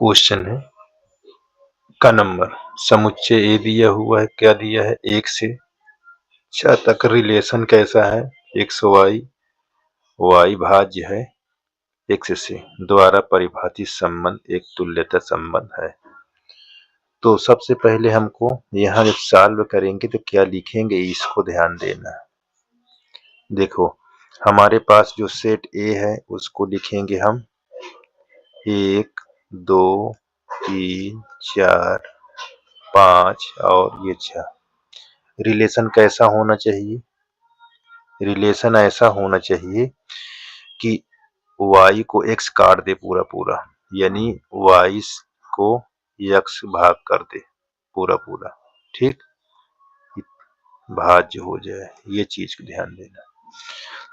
Question है का number समुच्चय ए दिया हुआ है, क्या दिया है 1 से 6 तक रिलेशन कैसा है x y भाज्य है x से द्वारा परिभाषित संबंध एक तुल्यता संबंध है। तो सबसे पहले हमको यहाँ जब सॉल्व करेंगे तो क्या लिखेंगे इसको ध्यान देना। देखो हमारे पास जो सेट ए है उसको लिखेंगे हम 1 2 3 4 5 और ये 6। रिलेशन कैसा होना चाहिए? रिलेशन ऐसा होना चाहिए कि y को x काट दे पूरा पूरा, यानी y को x भाग कर दे पूरा पूरा, ठीक, भाज्य हो जाए, ये चीज को ध्यान देना।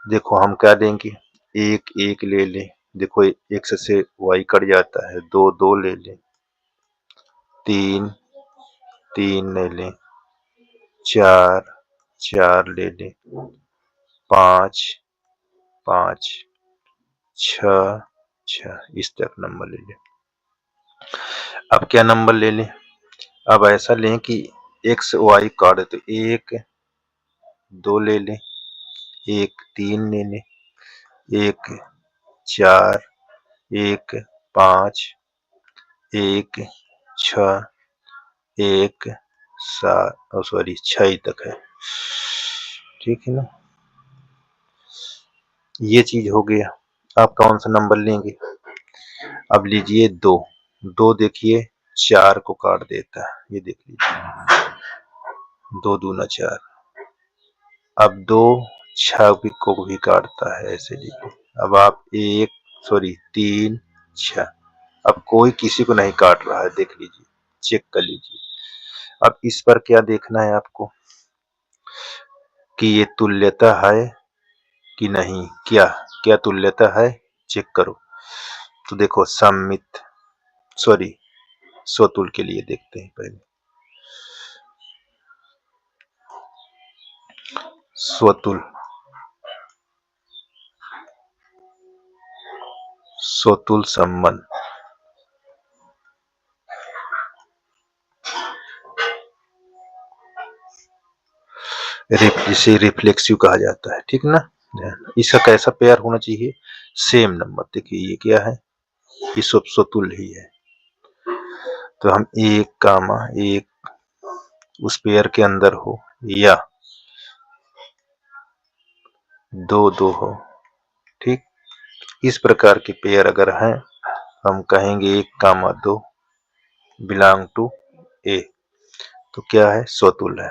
देखो हम क्या देंगे, 1 1 ले लें, देखो x से y कट जाता है, 2 2 ले लें, 3 3 ले लें, 4 4 ले लें, 5 5 6 6 इस तक नंबर ले लें। अब क्या नंबर ले लें? अब ऐसा लें कि x y काट तो 1 2 ले लें, 1 3 ले लें, 1 4 1 5 1 6 1 7 सॉरी 6 तक है, ठीक है ना। ये चीज हो गया। आप कौन सा नंबर लेंगे? अब लीजिए 2 2 देखिए 4 को काट देता है, ये देख लीजिए 2 दूना 4। अब 2 6 को भी काटता है, ऐसे लीजिए। अब आप 3 6, अब कोई किसी को नहीं काट रहा है, देख लीजिए, चेक कर लीजिए। अब इस पर क्या देखना है आपको कि ये तुल्यता है कि नहीं, क्या क्या तुल्यता है, चेक करो। तो देखो सममित स्वतुल के लिए देखते हैं पहले। स्वतुल संबंध, जिसे रिफ्लेक्सिव कहा जाता है, ठीक ना। इसका कैसा पेयर होना चाहिए? Same number. देखिए ये क्या है, ये स्वतुल ही है, तो हम 1 उस पेयर के अंदर हो या 2 2 हो, ठीक। इस प्रकार के पेयर अगर हैं हम कहेंगे 1 2 बिलोंग टू ए, तो क्या है, स्वतुल है।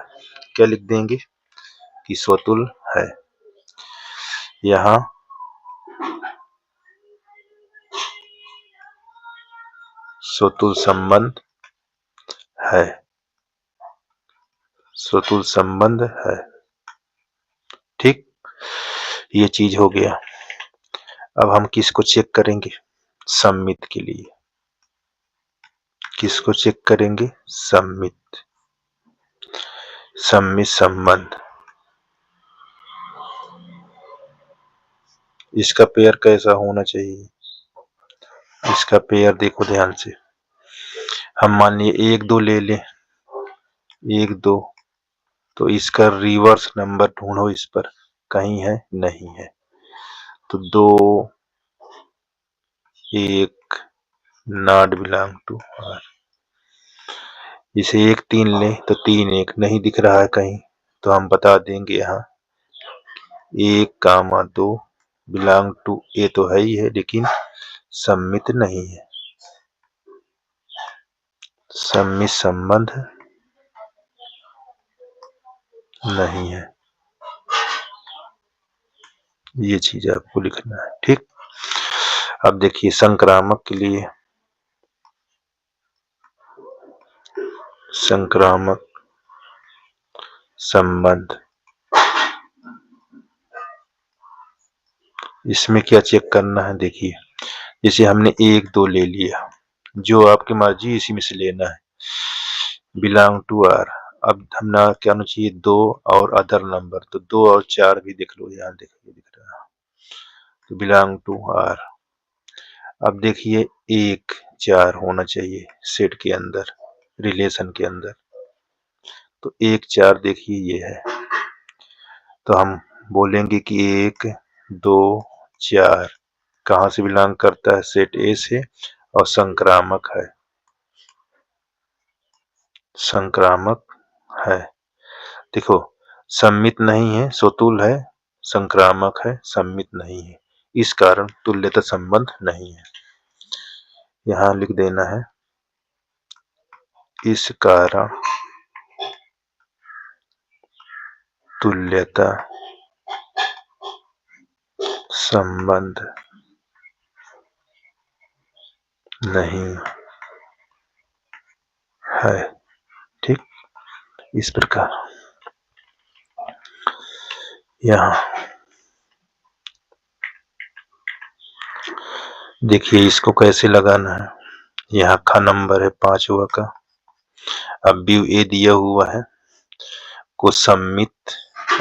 क्या लिख देंगे कि स्वतुल है। यहाँ स्वतुल संबंध है, स्वतुल संबंध है, ठीक। ये चीज हो गया। अब हम किसको चेक करेंगे? सममित के लिए किसको चेक करेंगे? सममित संबंध। इसका पेयर कैसा होना चाहिए? इसका पेयर देखो ध्यान से, हम मान लिए 1 2 ले लें, 1 2, तो इसका रिवर्स नंबर ढूंढो, इस पर कहीं है, नहीं है, तो 2 1 नॉट बिलोंग टू आर। इसे 1 3 ले तो 3 1 नहीं दिख रहा है कहीं, तो हम बता देंगे यहाँ 1 2 बिलोंग टू ए तो है ही है, लेकिन सममित नहीं है, सममित संबंध नहीं है। ये चीज आपको लिखना है, ठीक। अब देखिए संक्रामक के लिए, संक्रामक संबंध, इसमें क्या चेक करना है? देखिए जैसे हमने 1 2 ले लिया, जो आपकी मर्जी इसी में से लेना है, बिलोंग टू आर। अब हमने क्या होना चाहिए? 2 और अदर नंबर, तो 2 और 4 भी देख लो, यहाँ देखिए दिख रहा है, तो बिलोंग टू आर। अब देखिए 1 4 होना चाहिए सेट के अंदर, रिलेशन के अंदर। तो 1 4 देखिए ये है। तो हम बोलेंगे कि 1 2 4 कहाँ से बिलोंग करता है? सेट ए से, और संक्रामक है। संक्रामक है। देखो सम्मित नहीं है, स्वतुल है, संक्रामक है, सम्मित नहीं है। इस कारण तुल्यता संबंध नहीं है। यहाँ लिख देना है, इस कारण तुल्यता संबंध नहीं है। ठीक, इस प्रकार यहाँ देखिए इसको कैसे लगाना है। यहाँ ख नंबर है 5वां का। अव्यव ए दिया हुआ है को सम्मित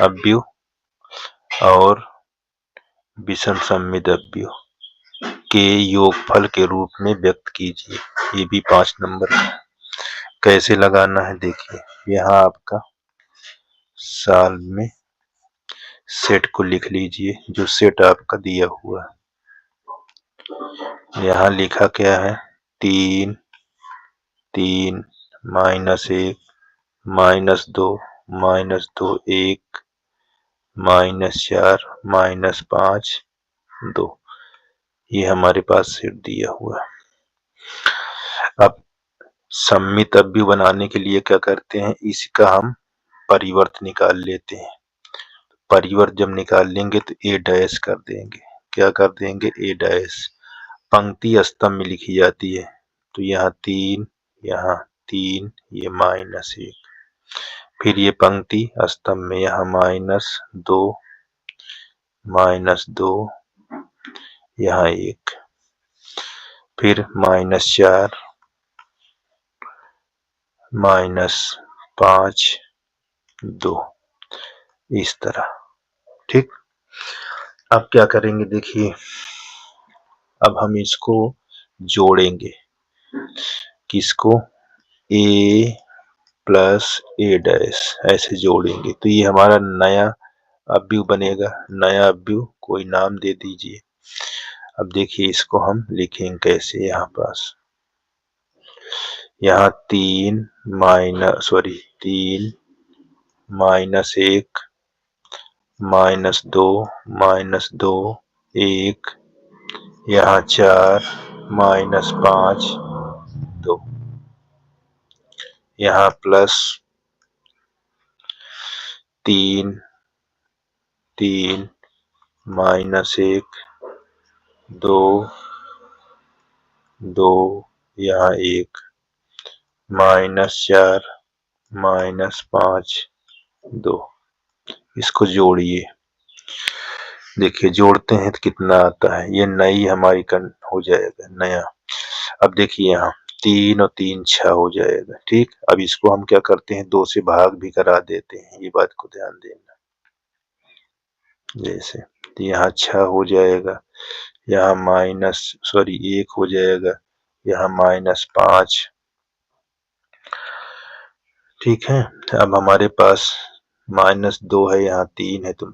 अव्यव और विषम सम्मित अव्यव के योगफल के रूप में व्यक्त कीजिए। ये भी 5 नंबर का। कैसे लगाना है देखिए, यहाँ आपका साल में सेट को लिख लीजिए, जो सेट आपका दिया हुआ है। यहाँ लिखा क्या है? 3 3 -1 -2 -2 1 -4 -5 2। ये हमारे पास सेट दिया हुआ है। अब सम्मित अव्यव बनाने के लिए क्या करते हैं? इसका हम परिवर्त निकाल लेते हैं। परिवर्त जब निकाल लेंगे तो ए डैश कर देंगे। क्या कर देंगे? ए डैश। पंक्ति स्तंभ में लिखी जाती है। तो यहाँ 3 ये -1। फिर ये पंक्ति स्तंभ में यहाँ -2 यहाँ 1, फिर -4 -5 2, इस तरह। ठीक, अब क्या करेंगे देखिए, अब हम इसको जोड़ेंगे। किसको? ए प्लस ए डैश, ऐसे जोड़ेंगे तो ये हमारा नया अव्यव बनेगा। नया अव्यव कोई नाम दे दीजिए। अब देखिए इसको हम लिखेंगे कैसे। यहाँ पास यहाँ 3 -1 -2 1, यहाँ 4 -5 2, यहाँ प्लस 3 -1 2 यहाँ 1 -4 -5 2। इसको जोड़िए। देखिए जोड़ते हैं तो कितना आता है। ये नई हमारी हो जाएगा नया। अब देखिए यहाँ 3 और 3 6 हो जाएगा। ठीक, अब इसको हम क्या करते हैं? 2 से भाग भी करा देते हैं। ये बात को ध्यान देना। जैसे तो यहाँ 6 हो जाएगा, यहाँ 1 हो जाएगा, यहाँ -5। ठीक है, अब हमारे पास -2 है, यहाँ 3 है, तो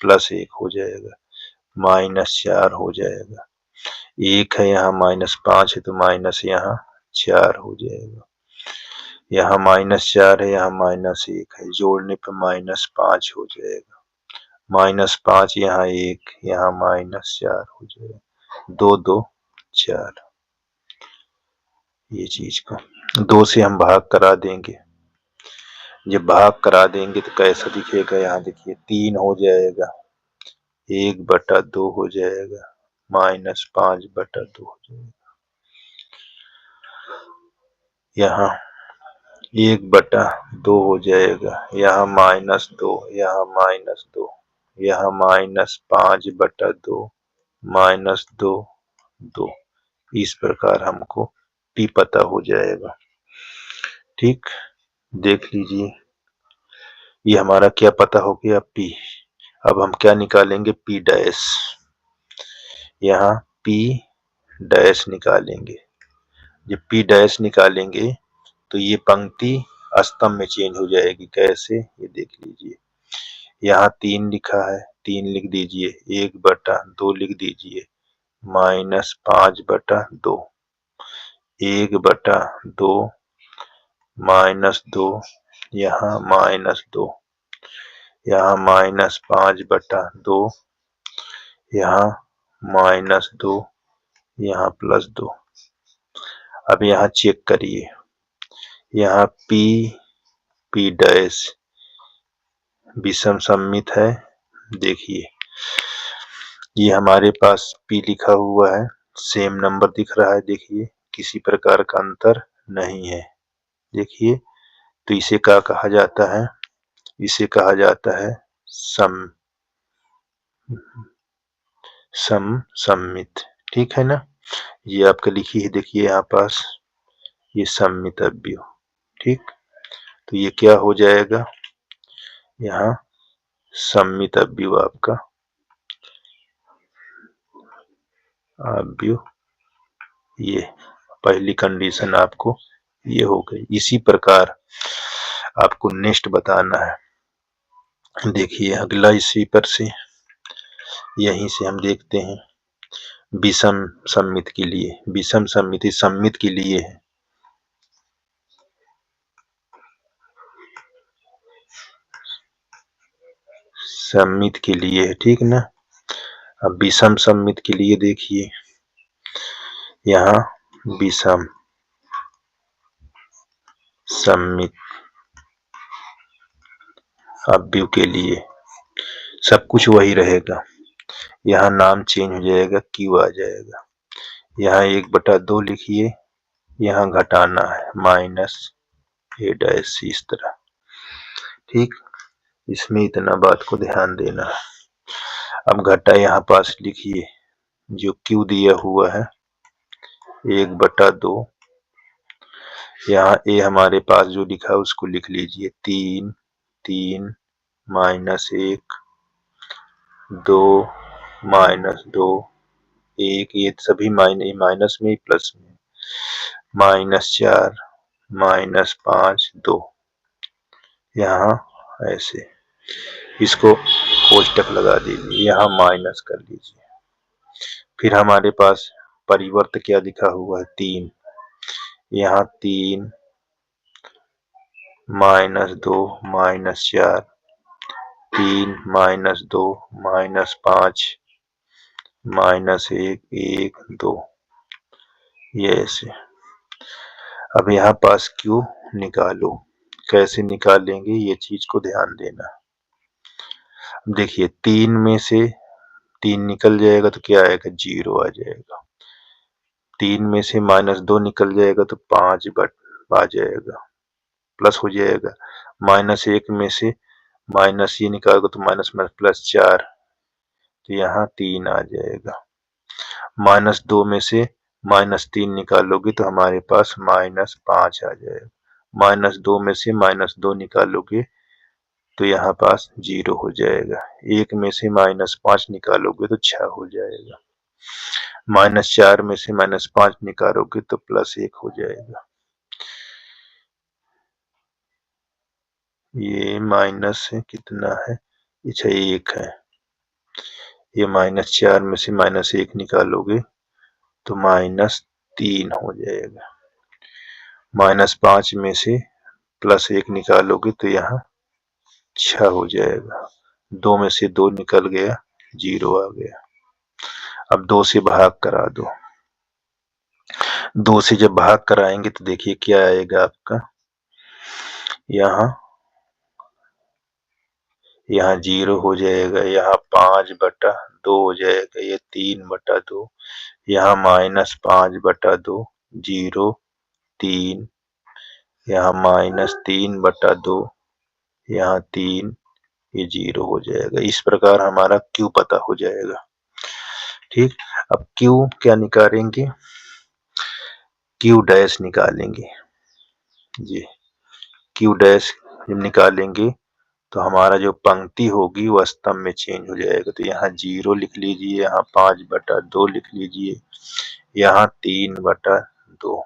+1 हो जाएगा, -4 हो जाएगा। 1 है, यहाँ -5 है, तो माइनस यहाँ 4 हो जाएगा। यहाँ -4 है, यहाँ -1 है, जोड़ने पर -5 हो जाएगा। -5 यहाँ 1, यहाँ -4 हो जाएगा। 2 2 4। ये चीज को 2 से हम भाग करा देंगे। जब भाग करा देंगे तो कैसा दिखेगा? यहाँ देखिए 3 हो जाएगा, 1/2 हो जाएगा, -5/2 हो जाएगा। यहाँ 1/2 हो जाएगा, यहाँ -2, यहाँ -2, यहाँ -5/2 -2 2। इस प्रकार हमको P पता हो जाएगा। ठीक, देख लीजिए ये हमारा क्या पता हो गया? P। अब हम क्या निकालेंगे? P dash. यहाँ P डैश निकालेंगे। जब P डैश निकालेंगे तो ये पंक्ति स्तंभ में चेंज हो जाएगी। कैसे, ये देख लीजिए। यहाँ 3 लिखा है, 3 लिख दीजिए, 1/2 लिख दीजिए, -5/2, 1/2 -2, यहाँ -2, यहाँ -5/2, यहाँ -2, यहाँ +2। अब यहाँ चेक करिए, यहाँ P डैश विषम सममित है। देखिए ये हमारे पास P लिखा हुआ है, सेम नंबर दिख रहा है। देखिए किसी प्रकार का अंतर नहीं है। देखिए तो इसे क्या कहा जाता है, इसे कहा जाता है सममित। ठीक है ना, ये आपका लिखी है, देखिए यहाँ पास ये सममित अवयव। ठीक, तो ये क्या हो जाएगा, यहाँ सममित अवयव आपका अवयव, ये पहली कंडीशन आपको ये हो गई। इसी प्रकार आपको नेक्स्ट बताना है। देखिए अगला इसी पर से, यहीं से हम देखते हैं विषम सममित के लिए। विषम सममिति सममित के लिए है, सममित के लिए है। ठीक ना, अब विषम सममित के लिए देखिए, यहाँ विषम सममित अवयव के लिए सब कुछ वही रहेगा। यहाँ नाम चेंज हो जाएगा, Q आ जाएगा। यहाँ 1/2 लिखिए, यहाँ घटाना है -a', इस तरह। ठीक, इसमें इतना बात को ध्यान देना है। अब घटा यहाँ पास लिखिए, जो Q दिया हुआ है 1/2, यहाँ A हमारे पास जो लिखा है उसको लिख लीजिए, 3 -1 2 -2 1, ये सभी माइनस में प्लस में, -4 -5 2, यहाँ ऐसे इसको कोष्टक लगा दीजिए, यहाँ माइनस कर लीजिए। फिर हमारे पास परिवर्त क्या लिखा हुआ है, 3, यहाँ 3 -2 -4, 3 -2 -5 -1 1 2, ये ऐसे। अब यहाँ पास Q निकालो, कैसे निकालेंगे ये चीज को ध्यान देना। देखिए 3 में से 3 निकल जाएगा तो क्या आएगा, 0 आ जाएगा। 3 में से -2 निकल जाएगा तो 5 आ जाएगा, प्लस हो जाएगा। -1 में से माइनस ये निकालोगे तो माइनस +4, तो यहाँ 3 आ जाएगा। -2 में से -3 निकालोगे तो हमारे पास -5 आ जाएगा। -2 में से -2 निकालोगे तो यहाँ पास 0 हो जाएगा। 1 में से -5 निकालोगे तो 6 हो जाएगा। -4 में से -5 निकालोगे तो +1 हो जाएगा। ये माइनस है, कितना है, अच्छा 1 है। ये -4 में से -1 निकालोगे तो -3 हो जाएगा। -5 में से +1 निकालोगे तो यहाँ 6 हो जाएगा। 2 में से 2 निकल गया, 0 आ गया। अब 2 से भाग करा दो। 2 से जब भाग कराएंगे तो देखिए क्या आएगा आपका, यहाँ 0 हो जाएगा, यहाँ 5/2 हो जाएगा, ये 3/2, यहाँ -5/2, 0 3, यहाँ -3/2, यहाँ 3, ये 0 हो जाएगा। इस प्रकार हमारा Q पता हो जाएगा। ठीक, अब Q क्या निकालेंगे, Q डैश निकालेंगे जी। Q डैश जब निकालेंगे तो हमारा जो पंक्ति होगी वो स्तंभ में चेंज हो जाएगा। तो यहाँ 0 लिख लीजिए, यहाँ 5/2 लिख लीजिए, यहाँ 3/2,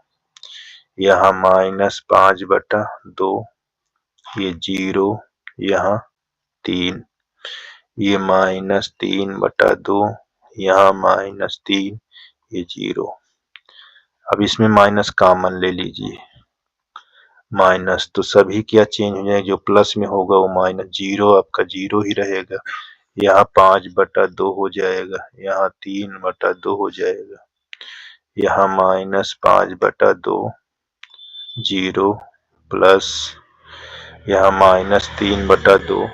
यहाँ -5/2, ये 0, यहाँ 3, ये -3/2, यहाँ -3, ये 0। अब इसमें माइनस कॉमन ले लीजिए, माइनस तो सभी क्या चेंज हो जाएगा, जो प्लस में होगा वो माइनस, 0 आपका 0 ही रहेगा, यहाँ 5/2 हो जाएगा, यहाँ 3/2 हो जाएगा, यहाँ -5/2, 0 प्लस यहाँ -3/2,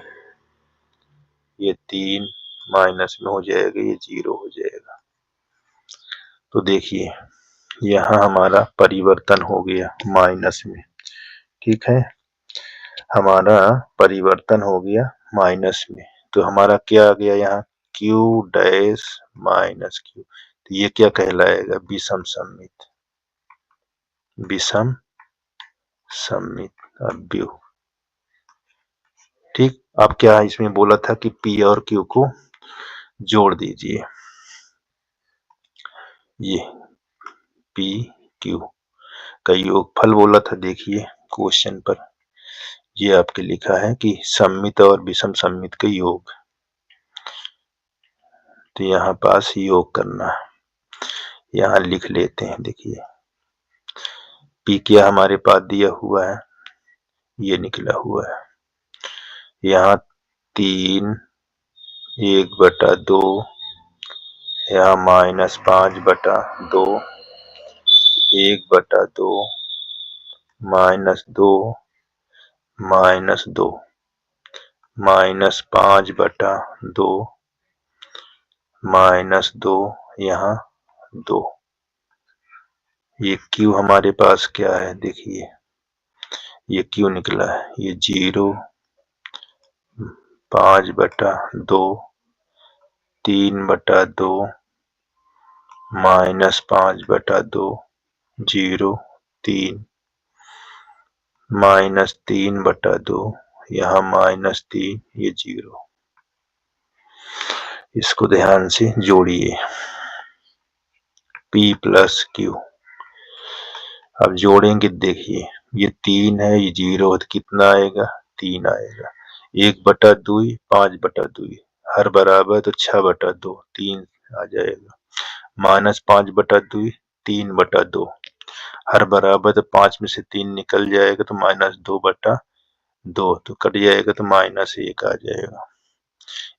ये 3 माइनस में हो जाएगा, ये 0 हो जाएगा। तो देखिए यहाँ हमारा परिवर्तन हो गया माइनस में, ठीक है, हमारा परिवर्तन हो गया माइनस में। तो हमारा क्या आ गया यहाँ Q डैश माइनस Q, तो ये क्या कहलाएगा, विषम सममित, विषम सममित अवयव। ठीक, अब क्या इसमें बोला था कि P और Q को जोड़ दीजिए, ये P Q का योगफल बोला था। देखिए क्वेश्चन पर ये आपके लिखा है कि सममित और विषम सममित का योग, तो यहाँ पास योग करना है, यहाँ लिख लेते हैं। देखिए P क्या हमारे पास दिया हुआ है, ये निकला हुआ है, यहाँ 3 1/2, यहाँ -5/2, 1/2, -2, -2, -5/2, -2, यहाँ 2। ये Q हमारे पास क्या है, देखिए ये Q निकला है, ये 0, 5/2, 3/2, -5/2, 0, 3, -3/2, यहाँ -3, ये 0। इसको ध्यान से जोड़िए, P प्लस Q। अब जोड़ेंगे, देखिए ये 3 है, ये 0 है, तो कितना आएगा, 3 आएगा। 1/2, 5/2, हर बराबर तो 6/2, 3 आ जाएगा। -5/2, 3/2, हर बराबर तो 5 में से 3 निकल जाएगा, तो -2/2, तो कट जाएगा, तो -1 आ जाएगा।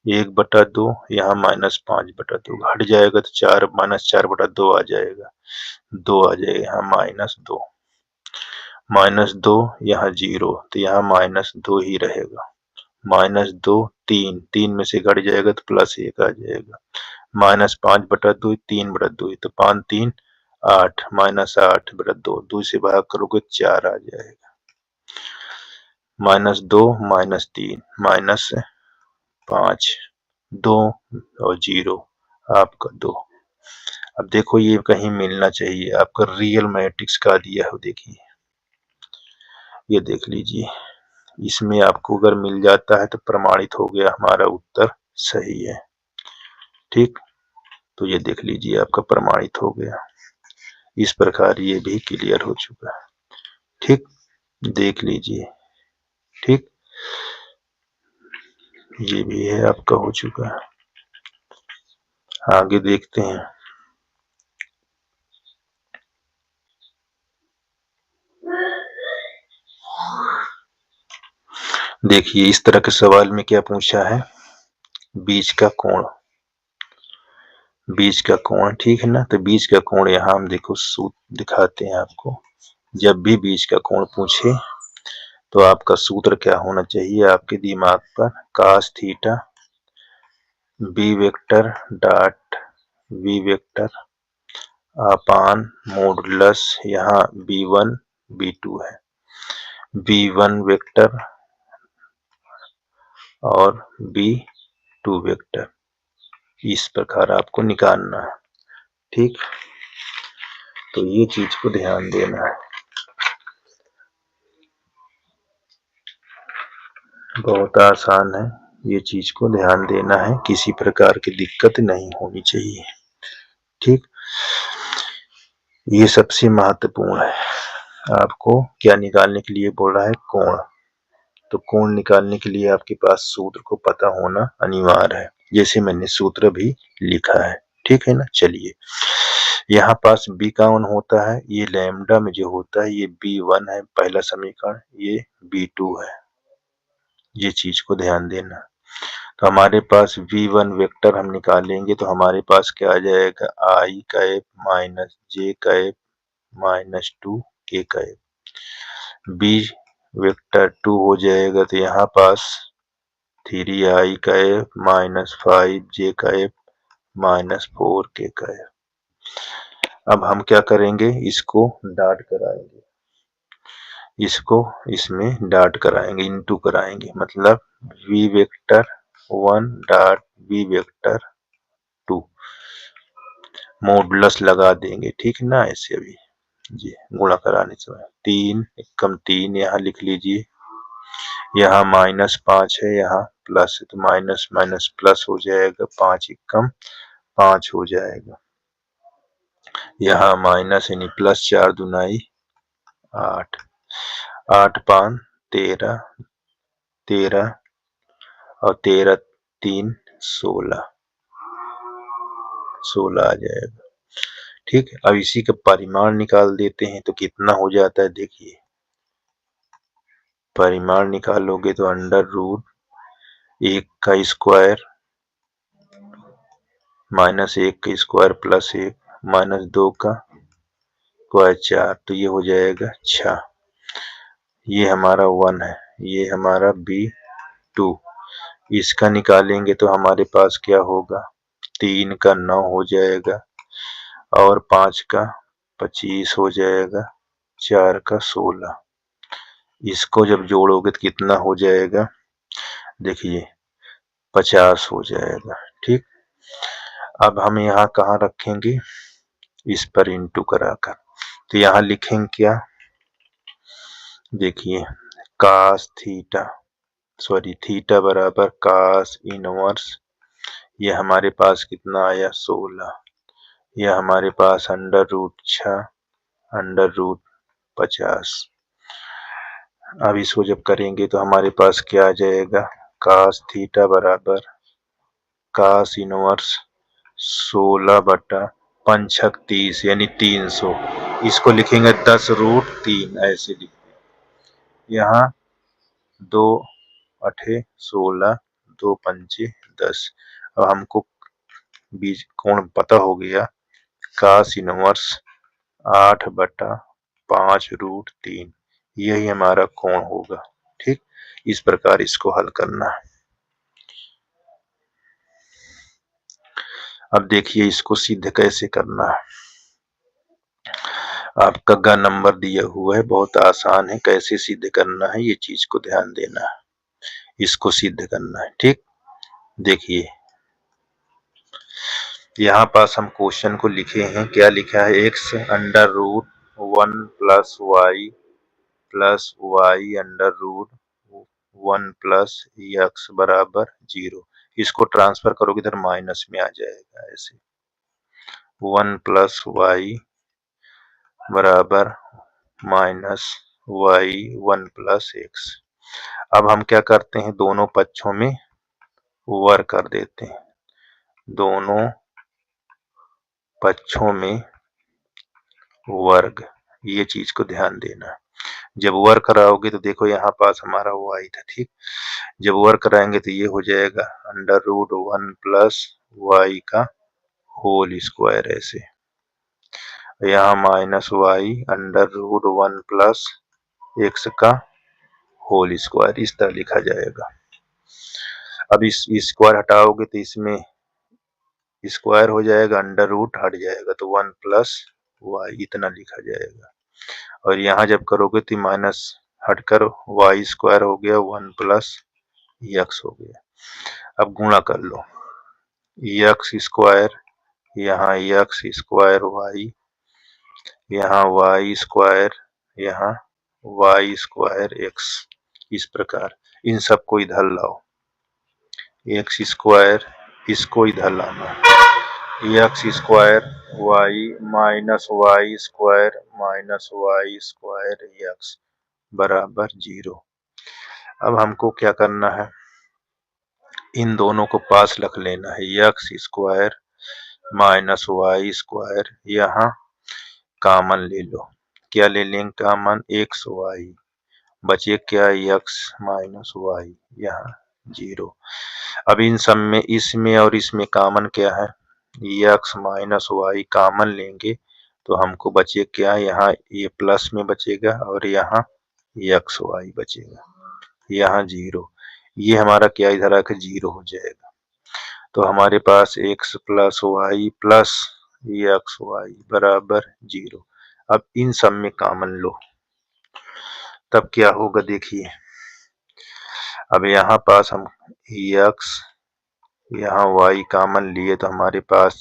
1/2, यहाँ -5/2 हट जाएगा, तो 4 -4/2 आ जाएगा, 2 आ जाएगा, यहाँ -2, -2, यहाँ 0, तो यहाँ -2 ही रहेगा, -2, 3 में से घट जाएगा, तो +1 आ जाएगा, -5/2, 3/2, तो 5 3 8, -8/2, 2 से भाग करोगे 4 आ जाएगा, -2, -3, -5, 2 और 0, आपका 2। अब देखो ये कहीं मिलना चाहिए, आपका रियल मैट्रिक्स का दिया हो, देखिए ये देख लीजिए, इसमें आपको अगर मिल जाता है तो प्रमाणित हो गया, हमारा उत्तर सही है। ठीक, तो ये देख लीजिए आपका प्रमाणित हो गया। इस प्रकार ये भी क्लियर हो चुका है। ठीक, देख लीजिए। ठीक, ये भी है आपका हो चुका है। आगे देखते हैं। देखिए इस तरह के सवाल में क्या पूछा है, बीच का कोण, बीच का कोण, ठीक है ना। तो बीच का कोण यहाँ हम देखो सूत्र दिखाते हैं आपको। जब भी बीच का कोण पूछे तो आपका सूत्र क्या होना चाहिए आपके दिमाग पर, cos theta b vector dot v vector upon modulus, यहाँ b1 b2 है, b1 वेक्टर और b2 वेक्टर, इस प्रकार आपको निकालना है। ठीक, तो ये चीज को ध्यान देना है, बहुत आसान है, ये चीज को ध्यान देना है, किसी प्रकार की दिक्कत नहीं होनी चाहिए। ठीक, ये सबसे महत्वपूर्ण है। आपको क्या निकालने के लिए बोल रहा है? कोण। तो कोण निकालने के लिए आपके पास सूत्र को पता होना अनिवार्य है, जैसे मैंने सूत्र भी लिखा है, ठीक है ना। चलिए, यहाँ पास b का वन होता है, ये लैम्डा में जो होता है ये b1 है पहला समीकरण, ये b2 है, ये चीज को ध्यान देना। तो हमारे पास v1 वेक्टर हम निकालेंगे तो हमारे पास क्या आ जाएगा? i cap minus j cap minus 2k cap. b vector 2 हो जाएगा तो यहाँ पास 3i cap minus 5j cap minus 4k cap. अब हम क्या करेंगे? इसको डॉट कराएंगे, इसको इसमें डॉट कराएंगे, इनटू कराएंगे, मतलब v vector 1 dot v vector 2 modulus लगा देंगे, ठीक ना। ऐसे अभी जी गुणा कराने समय 3 एकम 3 यहाँ लिख लीजिए, यहाँ -5 है, यहाँ प्लस है, तो माइनस माइनस प्लस हो जाएगा, 5 एकम 5 हो जाएगा, यहाँ माइनस यानी प्लस 4 दूनाई 8, 8 5 13, 13 और 13 3 16, 16 आ जाएगा, ठीक है। अब इसी का परिमाण निकाल देते हैं तो कितना हो जाता है? देखिए, परिमाण निकालोगे तो अंडर रूट 1 का स्क्वायर माइनस 1 का स्क्वायर प्लस 1 माइनस 2 का स्क्वायर 4, तो ये हो जाएगा 6। ये हमारा 1 है, ये हमारा b2। इसका निकालेंगे तो हमारे पास क्या होगा? 3 का 9 हो जाएगा और 5 का 25 हो जाएगा, 4 का 16। इसको जब जोड़ोगे तो कितना हो जाएगा? देखिए 50 हो जाएगा, ठीक। अब हम यहाँ कहाँ रखेंगे? इस पर इंटू कराकर, तो यहाँ लिखेंगे क्या? देखिए कास थीटा, सॉरी थीटा बराबर कास इनवर्स, ये हमारे पास कितना आया? 16। यह हमारे पास अंडर रूट 6 अंडर रूट 50। अब इसको जब करेंगे तो हमारे पास क्या आ जाएगा? कास थीटा बराबर कास इनवर्स 16 बटा 5 30 यानी 300। इसको लिखेंगे 10 रूट 3, ऐसे लिखेंगे। यहाँ 2 अठे 16, 2 पंचे 10। अब हमको बीज कोण पता हो गया, कास इनवर्स 8 बटा 5 रूट 3, यही हमारा कोण होगा, ठीक। इस प्रकार इसको हल करना है। अब देखिए इसको सिद्ध कैसे करना है। आपका ग नंबर दिया हुआ है, बहुत आसान है, कैसे सिद्ध करना है ये चीज को ध्यान देना है, इसको सिद्ध करना है, ठीक। देखिए यहाँ पास हम क्वेश्चन को लिखे हैं, क्या लिखा है? x under root 1 plus y under root 1 plus x बराबर 0। इसको ट्रांसफर करोगे इधर माइनस में आ जाएगा, ऐसे 1 प्लस वाई बराबर माइनस वाई 1 प्लस एक्स। अब हम क्या करते हैं? दोनों पक्षों में वर्ग कर देते हैं, दोनों पक्षों में वर्ग, ये चीज को ध्यान देना। जब वर्ग कराओगे तो देखो यहाँ पास हमारा y था, ठीक। जब वर्ग कराएंगे तो ये हो जाएगा अंडर रूट 1 प्लस वाई का होल स्क्वायर, ऐसे यहाँ minus y under root 1 plus x का होल स्क्वायर, इस तरह लिखा जाएगा। अब इस स्क्वायर हटाओगे तो इसमें स्क्वायर हो जाएगा, अंडर रूट हट जाएगा तो 1 प्लस वाई इतना लिखा जाएगा। और यहाँ जब करोगे तो माइनस हटकर वाई स्क्वायर हो गया, 1 प्लस एक्स हो गया। अब गुणा कर लो, एक्स स्क्वायर, यहाँ एक्स स्क्वायर वाई, यहाँ वाई स्क्वायर, यहाँ वाई स्क्वायर एक्स। इस प्रकार इन सबको इधर लाओ, एक्स स्क्वायर इसको इधर लाना, x square y minus y square minus y square x बराबर 0। अब हमको क्या करना है, इन दोनों को पास रख लेना है। X square minus y square यहाँ कॉमन ले लो। क्या ले लेंगे कॉमन, एक्स वाई, बचे क्या एक्स माइनस वाई, यहाँ 0। अब इन सब में, इसमें और इसमें कॉमन क्या है, एक्स माइनस वाई कॉमन लेंगे तो हमको बचे क्या, यहाँ ये प्लस में बचेगा और यहाँ एक्स वाई बचेगा, यहाँ 0। ये हमारा क्या इधर आके 0 हो जाएगा। तो हमारे पास x plus y plus x y बराबर 0। अब इन सब में कॉमन लो, तब क्या होगा देखिए। अब यहाँ पास हम एक्स, यहाँ y कॉमन लिए तो हमारे पास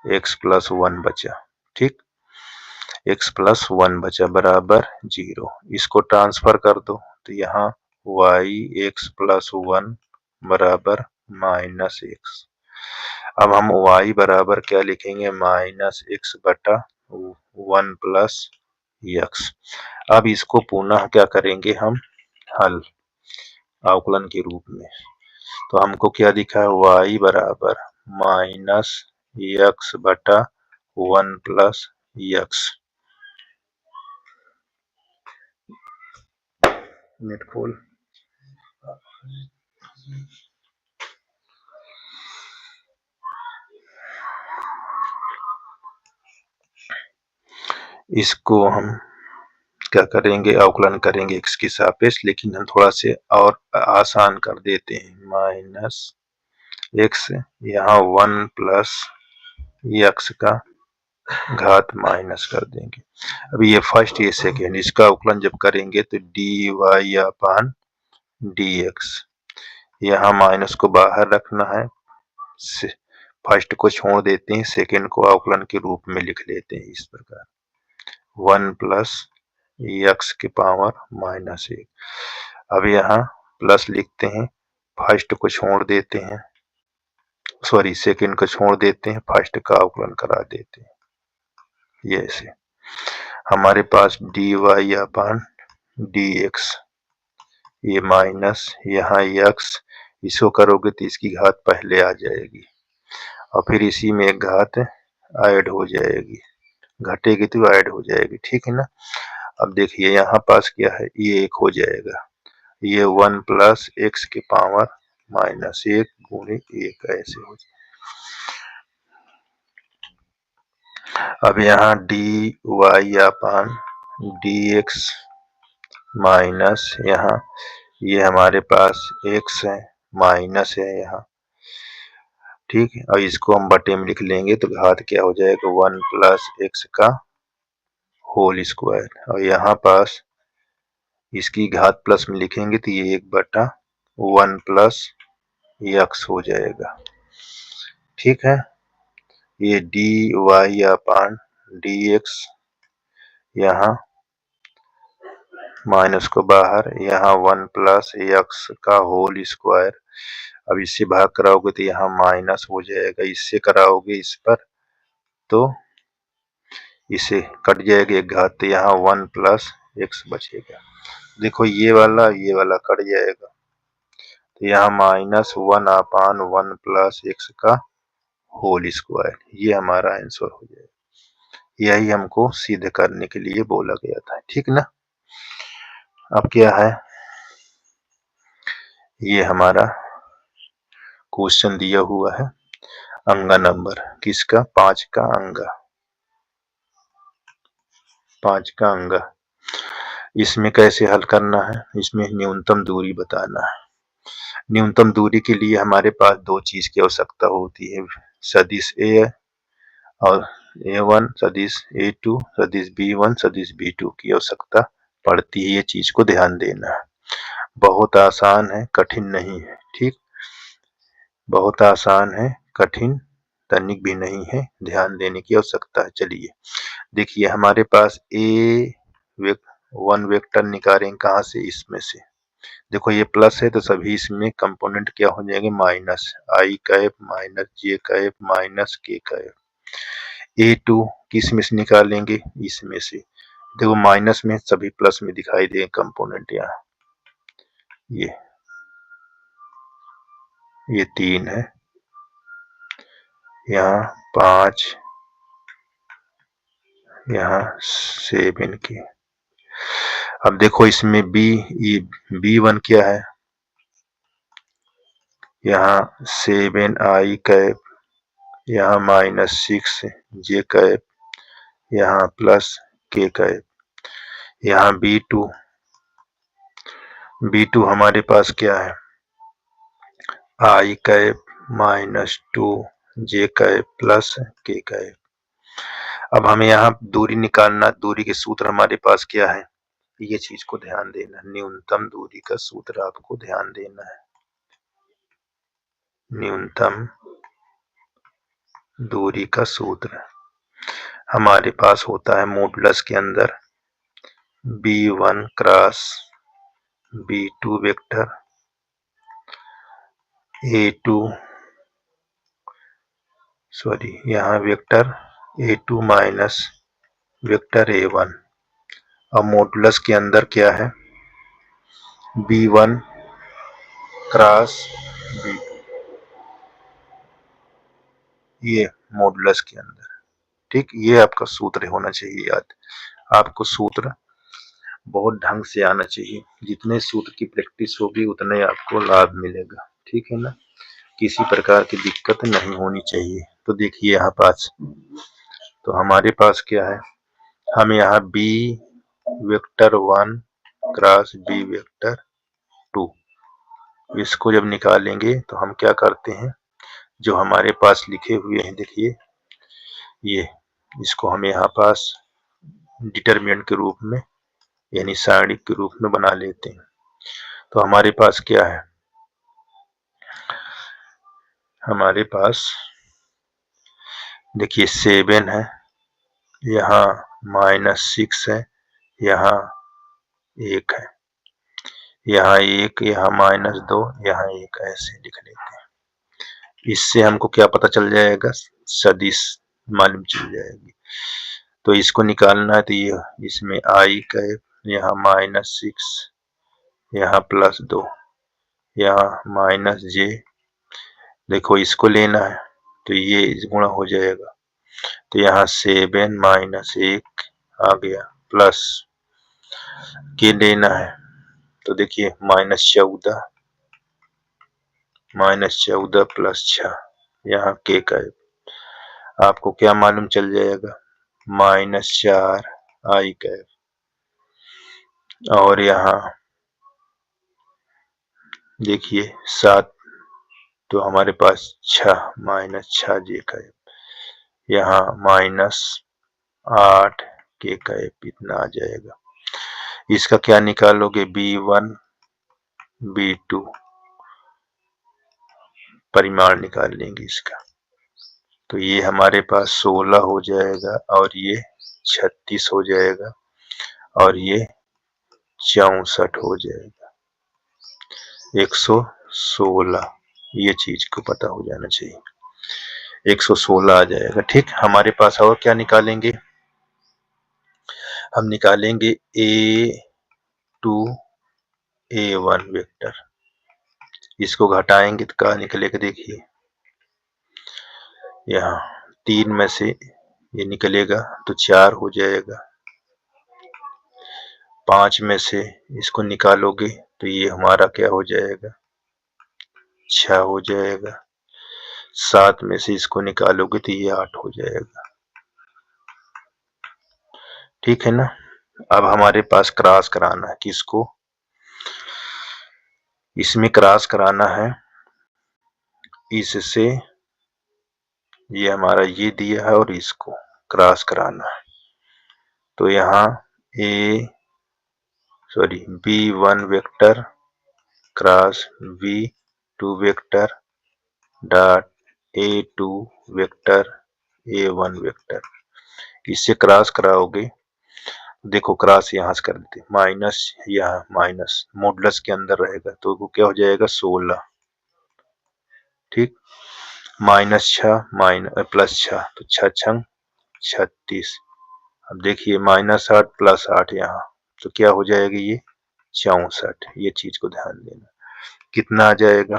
x प्लस 1 बचा, ठीक, x प्लस 1 बचा बराबर 0। इसको ट्रांसफर कर दो तो यहाँ y x प्लस 1 बराबर माइनस x। अब हम y बराबर क्या लिखेंगे, माइनस x बटा 1 प्लस x। अब इसको पुनः क्या करेंगे हम, हल अवकलन के रूप में। तो हमको क्या दिखा है, y बराबर माइनस एक्स बटा 1 प्लस एक्स। नेट खोल। इसको हम क्या करेंगे, अवकलन करेंगे x के सापेक्ष, लेकिन हम थोड़ा से और आसान कर देते हैं। माइनस एक्स, यहाँ 1 प्लस एक्स का घात माइनस कर देंगे। अब ये फर्स्ट ये सेकेंड, इसका अवकलन जब करेंगे तो डी वाई अपान डी एक्स, यहाँ माइनस को बाहर रखना है, फर्स्ट को छोड़ देते हैं, सेकेंड को अवकलन के रूप में लिख लेते हैं इस प्रकार, 1 प्लस एक्स के पावर माइनस 1। अब यहाँ प्लस लिखते हैं, फर्स्ट को छोड़ देते हैं, सॉरी सेकेंड को छोड़ देते हैं, फर्स्ट का अवकलन करा देते हैं। ये ऐसे हमारे पास डी वाई अपान डी एक्स, ये माइनस यहाँ एक्स, इसको करोगे तो इसकी घात पहले आ जाएगी और फिर इसी में एक घात ऐड हो जाएगी, घटेगी तो ऐड हो जाएगी, ठीक है ना। अब देखिए यहाँ पास क्या है, ये 1 हो जाएगा, ये 1 प्लस एक्स के पावर माइनस 1 गुणे 1 ऐसे हो जाएगा। अब यहाँ डी वाई अपान डी एक्स माइनस यहाँ ये हमारे पास x है, माइनस है यहाँ, ठीक है। और इसको हम बटे में लिख लेंगे तो घात क्या हो जाएगा, 1 प्लस एक्स का होल स्क्वायर, और यहाँ पास इसकी घात प्लस में लिखेंगे तो ये 1 बटा 1 प्लस एक्स हो जाएगा, ठीक है। ये डी वाई अपान डी एक्स, यहाँ माइनस को बाहर, यहाँ 1 प्लस एक्स का होल स्क्वायर। अब इससे भाग कराओगे तो यहाँ माइनस हो जाएगा, इससे कराओगे इस पर तो इसे कट जाएगा एक घात, तो यहाँ 1 प्लस एक्स बचेगा। देखो ये वाला कट जाएगा, तो यहाँ माइनस 1 अपान 1 प्लस एक्स का होल स्क्वायर, ये हमारा आंसर हो जाएगा। यही हमको सिद्ध करने के लिए बोला गया था, ठीक ना। अब क्या है, ये हमारा क्वेश्चन दिया हुआ है, अंगा नंबर किसका, 5 का अंगा, 5 का अंगा। इसमें कैसे हल करना है, इसमें न्यूनतम दूरी बताना है। न्यूनतम दूरी के लिए हमारे पास दो चीज की आवश्यकता होती है, सदिश a और a1, सदिश a2, सदिश b1, सदिश b2 की आवश्यकता पड़ती है। ये चीज को ध्यान देना है, बहुत आसान है, कठिन नहीं है, ठीक, बहुत आसान है, कठिन तनिक भी नहीं है, ध्यान देने की आवश्यकता है। चलिए देखिए, हमारे पास वन वेक्टर निकालेंगे कहाँ से, इसमें से देखो ये प्लस है तो सभी इसमें कंपोनेंट क्या हो जाएंगे, माइनस, आई कैप माइनस जे कैप माइनस के कैप। A2 किस में से निकालेंगे, इसमें से। देखो माइनस में सभी प्लस में दिखाई दे कंपोनेंट, यहाँ ये 3 है, यहाँ 5, यहाँ 7 की। अब देखो इसमें B1 क्या है, यहाँ 7 आई कैप, यहाँ -6 जे कैप, यहाँ प्लस के कैप। यहाँ B2 हमारे पास क्या है, आई कैप -2 जे कैप प्लस के कैप। अब हमें यहाँ दूरी निकालना, दूरी के सूत्र हमारे पास क्या है, ये चीज को ध्यान देना, न्यूनतम दूरी का सूत्र आपको ध्यान देना है। न्यूनतम दूरी का सूत्र हमारे पास होता है मॉडुलस के अंदर B1 cross B2 vector A2 यहाँ vector A2 minus vector A1। अब मॉडुलस के अंदर क्या है, B1 क्रॉस B2, ये मॉडुलस के अंदर। ठीक, ये आपका सूत्र होना चाहिए याद। आपको सूत्र बहुत ढंग से आना चाहिए, जितने सूत्र की प्रैक्टिस होगी उतने आपको लाभ मिलेगा। ठीक है ना, किसी प्रकार की दिक्कत नहीं होनी चाहिए। तो देखिए यहाँ पास, तो हमारे पास क्या है, हम यहाँ B vector 1 cross B vector 2, इसको जब निकालेंगे तो हम क्या करते हैं, जो हमारे पास लिखे हुए हैं देखिए, ये इसको हम यहाँ पास डिटरमिनेंट के रूप में यानी सारणिक के रूप में बना लेते हैं। तो हमारे पास क्या है, हमारे पास देखिए 7 है, यहाँ -6 है, यहाँ 1 है, यहाँ 1, यहाँ -2, यहाँ 1, ऐसे लिख लेते हैं। इससे हमको क्या पता चल जाएगा, सदिश मालूम चल जाएगी। तो इसको निकालना है तो ये इसमें आई कैप, यहाँ -6, यहाँ +2, यहाँ -j, देखो इसको लेना है तो ये गुणा हो जाएगा, तो यहाँ 7 -1 आ गया, प्लस के लेना है तो देखिए -14 + 6, यहाँ के कैप, आपको क्या मालूम चल जाएगा, -4 आई कैप, और यहाँ देखिए 7, तो हमारे पास 6 -6 जे कैप, यहाँ -8 के कैप, इतना आ जाएगा। इसका क्या निकालोगे, B1 B2 परिमाण निकाल लेंगे इसका, तो ये हमारे पास 16 हो जाएगा और ये 36 हो जाएगा और ये 64 हो जाएगा, 116, ये चीज को पता हो जाना चाहिए, 116 आ जाएगा। ठीक, हमारे पास और क्या निकालेंगे, हम निकालेंगे A2 A1 वेक्टर, इसको घटाएंगे तो क्या निकलेगा, देखिए यहाँ 3 में से ये निकलेगा तो 4 हो जाएगा, 5 में से इसको निकालोगे तो ये हमारा क्या हो जाएगा, 6 हो जाएगा, 7 में से इसको निकालोगे तो ये 8 हो जाएगा। ठीक है ना, अब हमारे पास क्रॉस कराना है, किसको, इसमें क्रॉस कराना है इससे, ये हमारा ये दिया है और इसको क्रॉस कराना है, तो यहाँ B1 vector cross B2 vector dot A2 vector A1 vector, इससे क्रॉस कराओगे देखो क्रॉस यहाँ से कर देते, माइनस यहाँ माइनस मॉडुलस के अंदर रहेगा तो वो क्या हो जाएगा 16, ठीक, माइनस 6 माइनस प्लस 6 तो 6 छंग 36। अब देखिए माइनस 8 प्लस 8 यहाँ तो क्या हो जाएगा ये 64। ये चीज को ध्यान देना कितना आ जाएगा,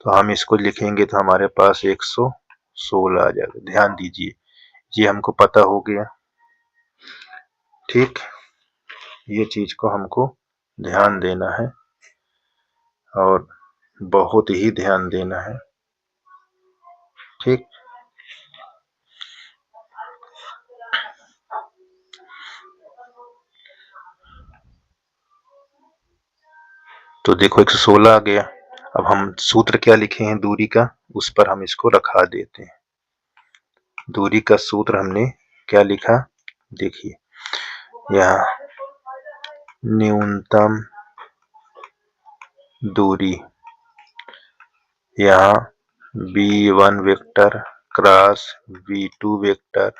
तो हम इसको लिखेंगे तो हमारे पास 116 आ जाएगा। ध्यान दीजिए ये हमको पता हो गया, ठीक, ये चीज को हमको ध्यान देना है और बहुत ही ध्यान देना है, ठीक। तो देखो 116 आ गया। अब हम सूत्र क्या लिखे हैं दूरी का, उस पर हम इसको रखा देते हैं। दूरी का सूत्र हमने क्या लिखा, देखिए यहाँ न्यूनतम दूरी, यहाँ v1 vector cross v2 vector,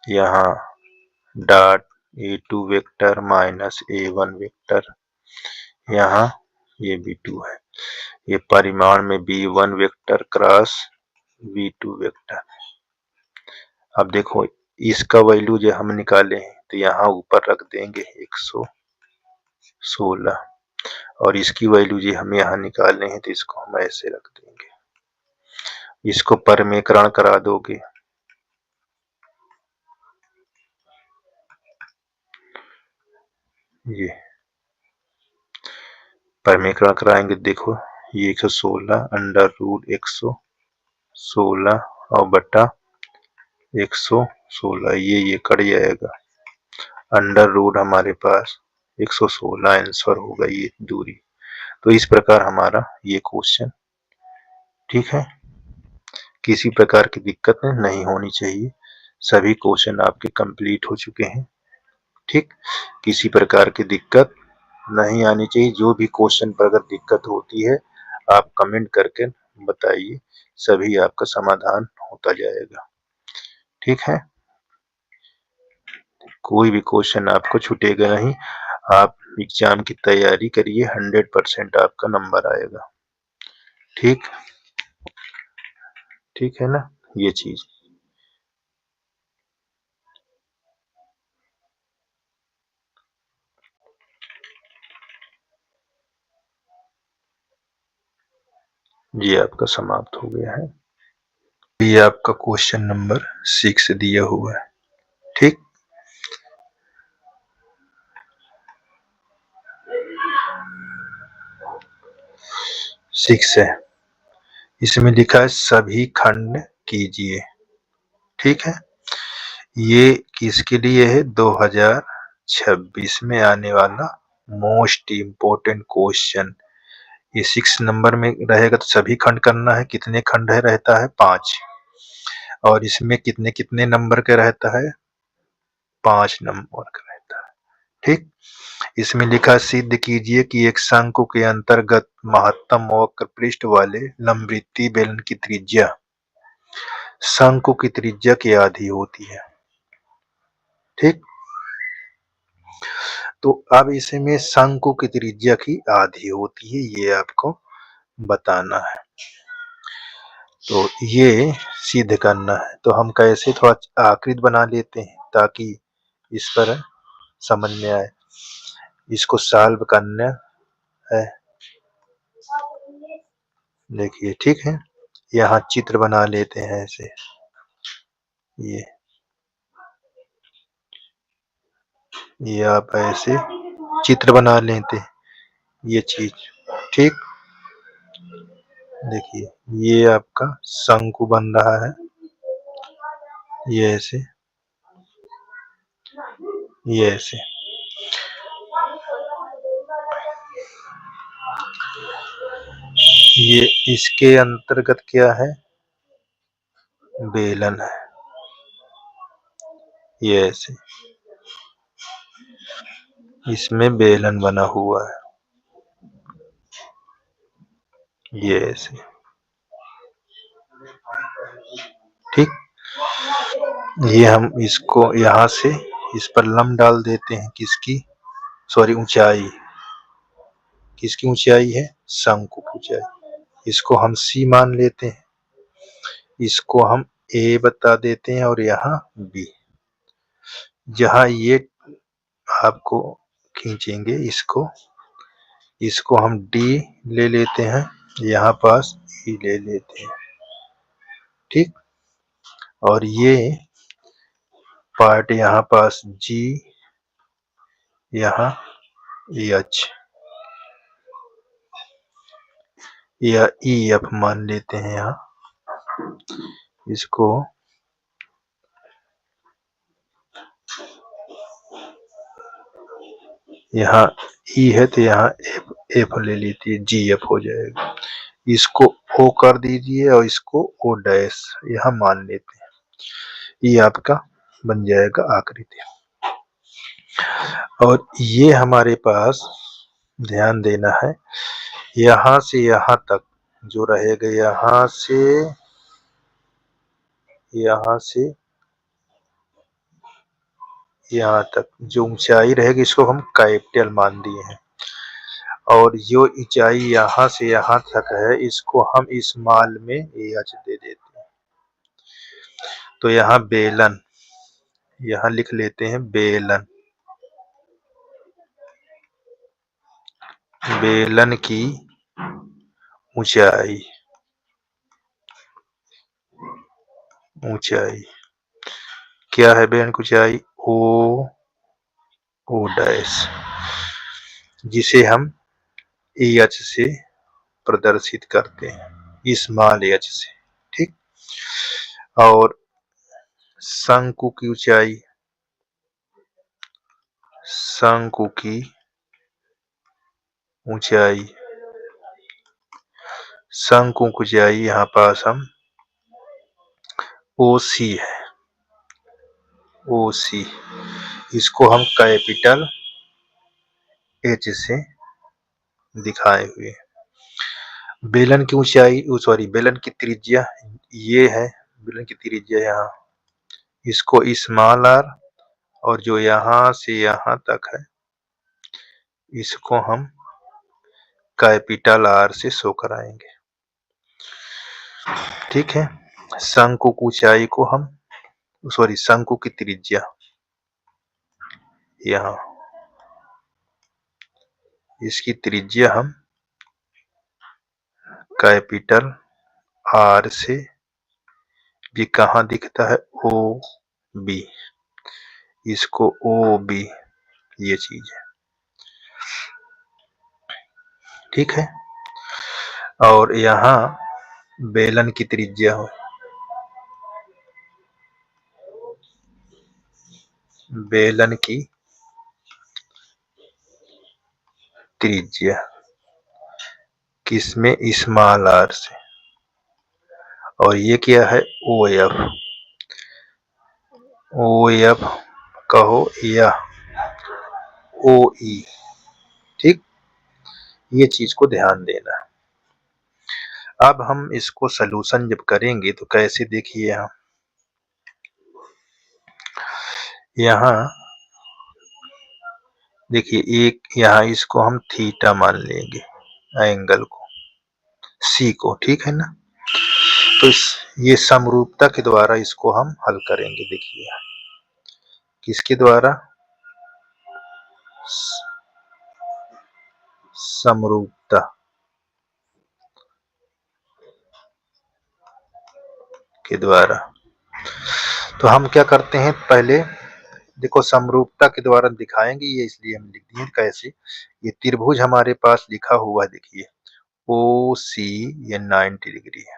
यहाँ dot a2 vector minus a1 vector, यहाँ ये v2 है, ये परिमाण में v1 vector cross v2 vector. अब देखो इसका वैल्यू जो हम निकाले हैं तो यहाँ ऊपर रख देंगे 116 और इसकी वैल्यू जो हम यहाँ निकाले हैं तो इसको हम ऐसे रख देंगे। इसको परमेकरण करा दोगे, ये परमेकरण कराएंगे, देखो ये 116 अंडर रूट 116 और बटा 116 ये कट जाएगा, अंडर रूट हमारे पास 116 आंसर होगा ये दूरी। तो इस प्रकार हमारा ये क्वेश्चन, ठीक है, किसी प्रकार की दिक्कत नहीं होनी चाहिए, सभी क्वेश्चन आपके कंप्लीट हो चुके हैं, ठीक, किसी प्रकार की दिक्कत नहीं आनी चाहिए। जो भी क्वेश्चन पर अगर दिक्कत होती है आप कमेंट करके बताइए, सभी आपका समाधान होता जाएगा, ठीक है। कोई भी क्वेश्चन आपको छूटेगा नहीं, आप एग्जाम की तैयारी करिए, 100% आपका नंबर आएगा, ठीक, ठीक है ना ये चीज। ये आपका समाप्त हो गया है। ये आपका क्वेश्चन नंबर 6 दिया हुआ है, ठीक। सिक्स है, इसमें लिखा है सभी खंड कीजिए, ठीक है। ये किसके लिए है, 2026 में आने वाला मोस्ट इम्पोर्टेंट क्वेश्चन। ये 6 नंबर में रहेगा तो सभी खंड करना है। कितने खंड है, रहता है 5 और इसमें कितने कितने नंबर का रहता है, 5 नंबर का रहता है, ठीक। इसमें लिखा सिद्ध कीजिए कि एक शंकु के अंतर्गत महत्तम वक्र पृष्ठ वाले लंबवृत्तीय बेलन की त्रिज्या शंकु की त्रिज्या की आधी होती है, ठीक। तो अब इसमें शंकु की त्रिज्या की आधी होती है, ये आपको बताना है। तो ये सिद्ध करना है, तो हम कैसे थोड़ा आकृति बना लेते हैं ताकि इस पर समझ में आए। इसको सॉल्व करना है, देखिए, ठीक है। यहाँ चित्र बना लेते हैं ऐसे, ये आप ऐसे चित्र बना लेते हैं, ये चीज, ठीक। देखिए ये आपका शंकु बन रहा है, ये ऐसे, ये ऐसे। ये इसके अंतर्गत क्या है, बेलन है, ये ऐसे, इसमें बेलन बना हुआ है, ये ऐसे, ठीक। ये हम इसको यहाँ से इस पर लंब डाल देते हैं किसकी, सॉरी ऊंचाई, किसकी ऊंचाई है, शंकु की ऊंचाई। इसको हम C मान लेते हैं, इसको हम A बता देते हैं और यहाँ B। जहाँ ये आपको खींचेंगे इसको हम D ले लेते हैं, यहाँ पास E ले लेते हैं, ठीक। और ये पार्ट यहाँ पास G, यहाँ H या EF मान लेते हैं। यहाँ इसको यहाँ E है तो यहाँ F ले लीजिए, GF हो जाएगा। इसको O कर दीजिए और इसको O डैश यहाँ मान लेते हैं, ये आपका बन जाएगा आकृति। और ये हमारे पास ध्यान देना है, यहाँ से यहाँ तक जो रहेगा, यहाँ से यहाँ तक जो ऊंचाई रहेगी इसको हम कैपिटल मान दिए हैं। और जो ऊंचाई यहाँ से यहाँ तक है इसको हम स्मॉल में AH दे देते हैं। तो यहाँ बेलन, यहाँ लिख लेते हैं बेलन, बेलन की ऊंचाई क्या है, बेलन की ऊंचाई O डैश, जिसे हम AH से प्रदर्शित करते हैं, स्मॉल H से, ठीक। और शंकु की ऊंचाई, शंकु की ऊंचाई यहाँ पास हम OC है, OC, इसको हम कैपिटल H से दिखाए हुए। बेलन की ऊंचाई, सॉरी बेलन की त्रिज्या ये है, बेलन की त्रिज्या यहाँ, इसको स्मॉल r, और जो यहाँ से यहाँ तक है इसको हम कैपिटल R से शो कराएंगे, ठीक है। शंकु की ऊंचाई को हम, सॉरी शंकु की त्रिज्या यहाँ, इसकी त्रिज्या हम कैपिटल R से, भी कहाँ दिखता है, OB, इसको OB, ये चीज है, ठीक है। और यहाँ बेलन की त्रिज्या हो, बेलन की त्रिज्या किसमें, स्मॉल r से, और ये क्या है, OF कहो या OE, ठीक। ये चीज को ध्यान देना है। अब हम इसको सलूशन जब करेंगे तो कैसे, देखिए यहाँ देखिए, एक यहाँ इसको हम थीटा मान लेंगे, एंगल को C को, ठीक है ना। तो ये समरूपता के द्वारा इसको हम हल करेंगे। देखिए किसके द्वारा, समरूपता के द्वारा। तो हम क्या करते हैं, पहले देखो समरूपता के द्वारा दिखाएंगे, ये इसलिए हम लिख दिए कैसे। ये त्रिभुज हमारे पास लिखा हुआ है, देखिए OC, ये 90 डिग्री है,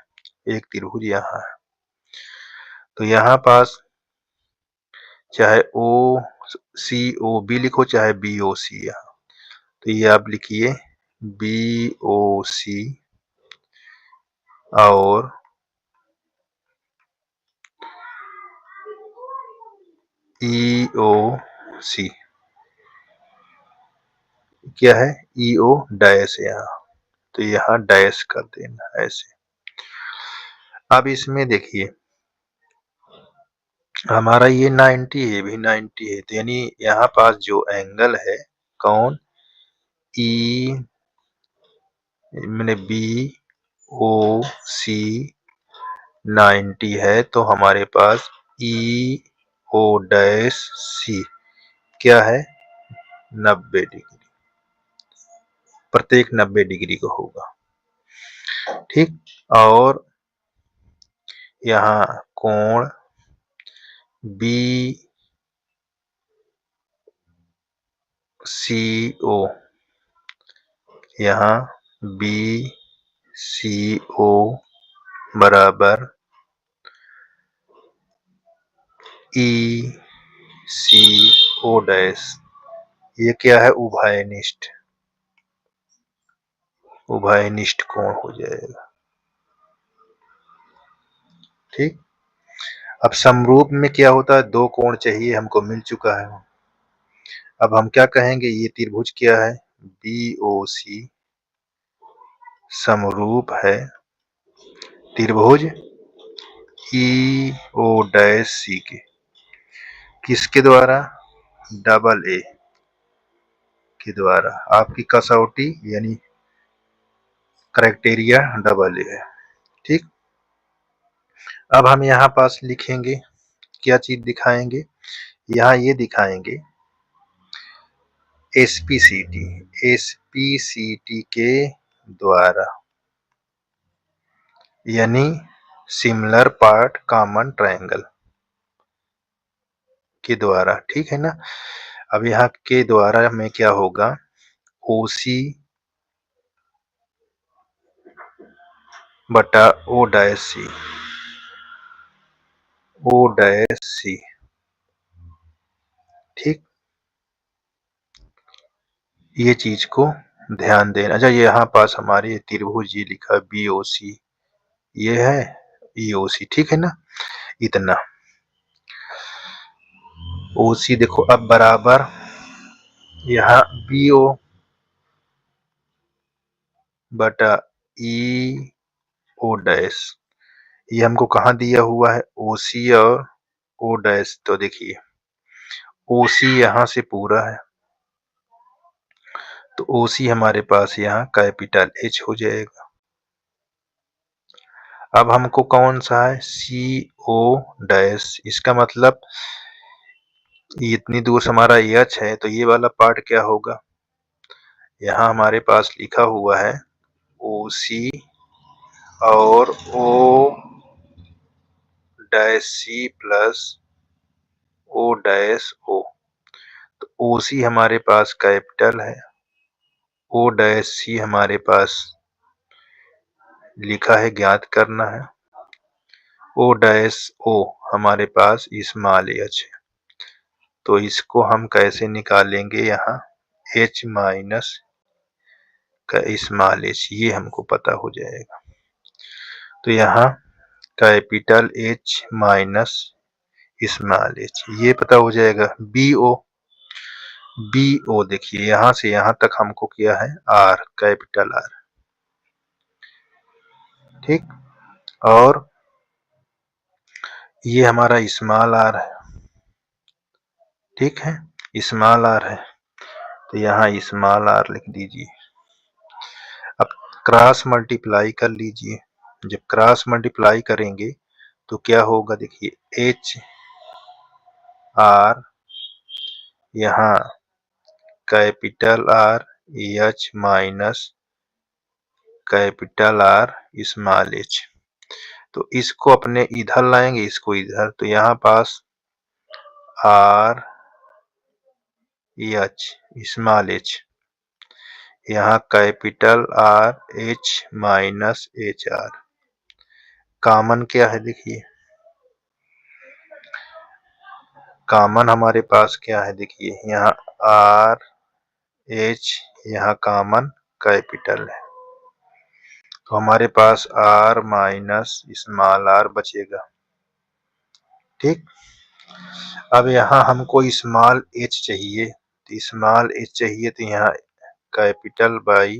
एक त्रिभुज यहाँ है। तो यहाँ पास चाहे OCOB लिखो चाहे BOC, यहाँ तो ये आप लिखिए BOC और EOC, क्या है, EO डैश यहाँ, तो यहाँ डैश कर देना ऐसे। अब इसमें देखिए हमारा ये 90 है, ये भी 90 है, तो यानी यहाँ पास जो एंगल है कौन, ई मैंने बी ओ सी 90 है, तो हमारे पास ई ओ डैश सी क्या है 90 डिग्री, प्रत्येक 90 डिग्री का होगा। ठीक, और यहाँ कोण बी सी ओ, यहाँ बी सी ओ बराबर ई सी ओ डैश, ये क्या है उभयनिष्ठ, उभयनिष्ठ कोण हो जाएगा। ठीक, अब समरूप में क्या होता है, दो कोण चाहिए, हमको मिल चुका है। अब हम क्या कहेंगे, ये त्रिभुज क्या है बी ओ सी समरूप है त्रिभुज ई ओ डैश सी के, किसके द्वारा, डबल ए के द्वारा। आपकी कसौटी यानी क्राइटेरिया डबल ए है। ठीक, अब हम यहाँ पास लिखेंगे, क्या चीज दिखाएंगे, यहाँ ये दिखाएंगे एसपीसीटी, एसपीसीटी के द्वारा, यानी सिमिलर पार्ट कॉमन ट्रायंगल के द्वारा। ठीक है ना, अब यहाँ के द्वारा में क्या होगा, ओसी बटा ओ डैश सी, ओ डैश सी। ठीक, ये चीज को ध्यान देना। अच्छा, ये यहाँ पास हमारे त्रिभुज ये लिखा बी ओ सी, ये है ई ओ सी, ठीक है ना, इतना ओ सी देखो, अब बराबर यहाँ बी ओ बटा ई ओ डैश, ये हमको कहाँ दिया हुआ है ओ सी और ओ डैश, तो देखिए ओ सी यहाँ से पूरा है, तो ओ सी हमारे पास यहाँ कैपिटल एच हो जाएगा। अब हमको कौन सा है सी ओ डैश, इसका मतलब इतनी दूर से हमारा एच है, तो ये वाला पार्ट क्या होगा, यहाँ हमारे पास लिखा हुआ है ओ सी और O dash C plus O dash O, तो ओ सी हमारे पास कैपिटल है, ओ डैश सी हमारे पास लिखा है ज्ञात करना है, ओ डैश ओ हमारे पास स्मॉल एच है, तो इसको हम कैसे निकालेंगे, यहाँ एच माइनस का स्मॉल एच, ये हमको पता हो जाएगा। तो यहाँ capital H minus small H, ये पता हो जाएगा। बी ओ, बी ओ देखिए यहाँ से यहाँ तक हमको क्या है आर, कैपिटल आर। ठीक, और ये हमारा स्मॉल आर है, ठीक है, स्मॉल आर है, तो यहाँ स्मॉल आर लिख दीजिए। अब क्रॉस मल्टीप्लाई कर लीजिए, जब क्रॉस मल्टीप्लाई करेंगे तो क्या होगा, देखिए एच आर यहाँ capital R H minus capital R small H, तो इसको अपने इधर लाएंगे, इसको इधर, तो यहाँ पास आर एच स्मॉल एच, यहाँ capital R H minus H R, common क्या है देखिए, कॉमन हमारे पास क्या है देखिए, यहाँ आर एच, यहाँ कॉमन कैपिटल है, तो हमारे पास आर माइनस स्मॉल आर बचेगा। ठीक, अब यहाँ हमको स्मॉल एच चाहिए, तो स्मॉल एच चाहिए, तो यहाँ कैपिटल बाई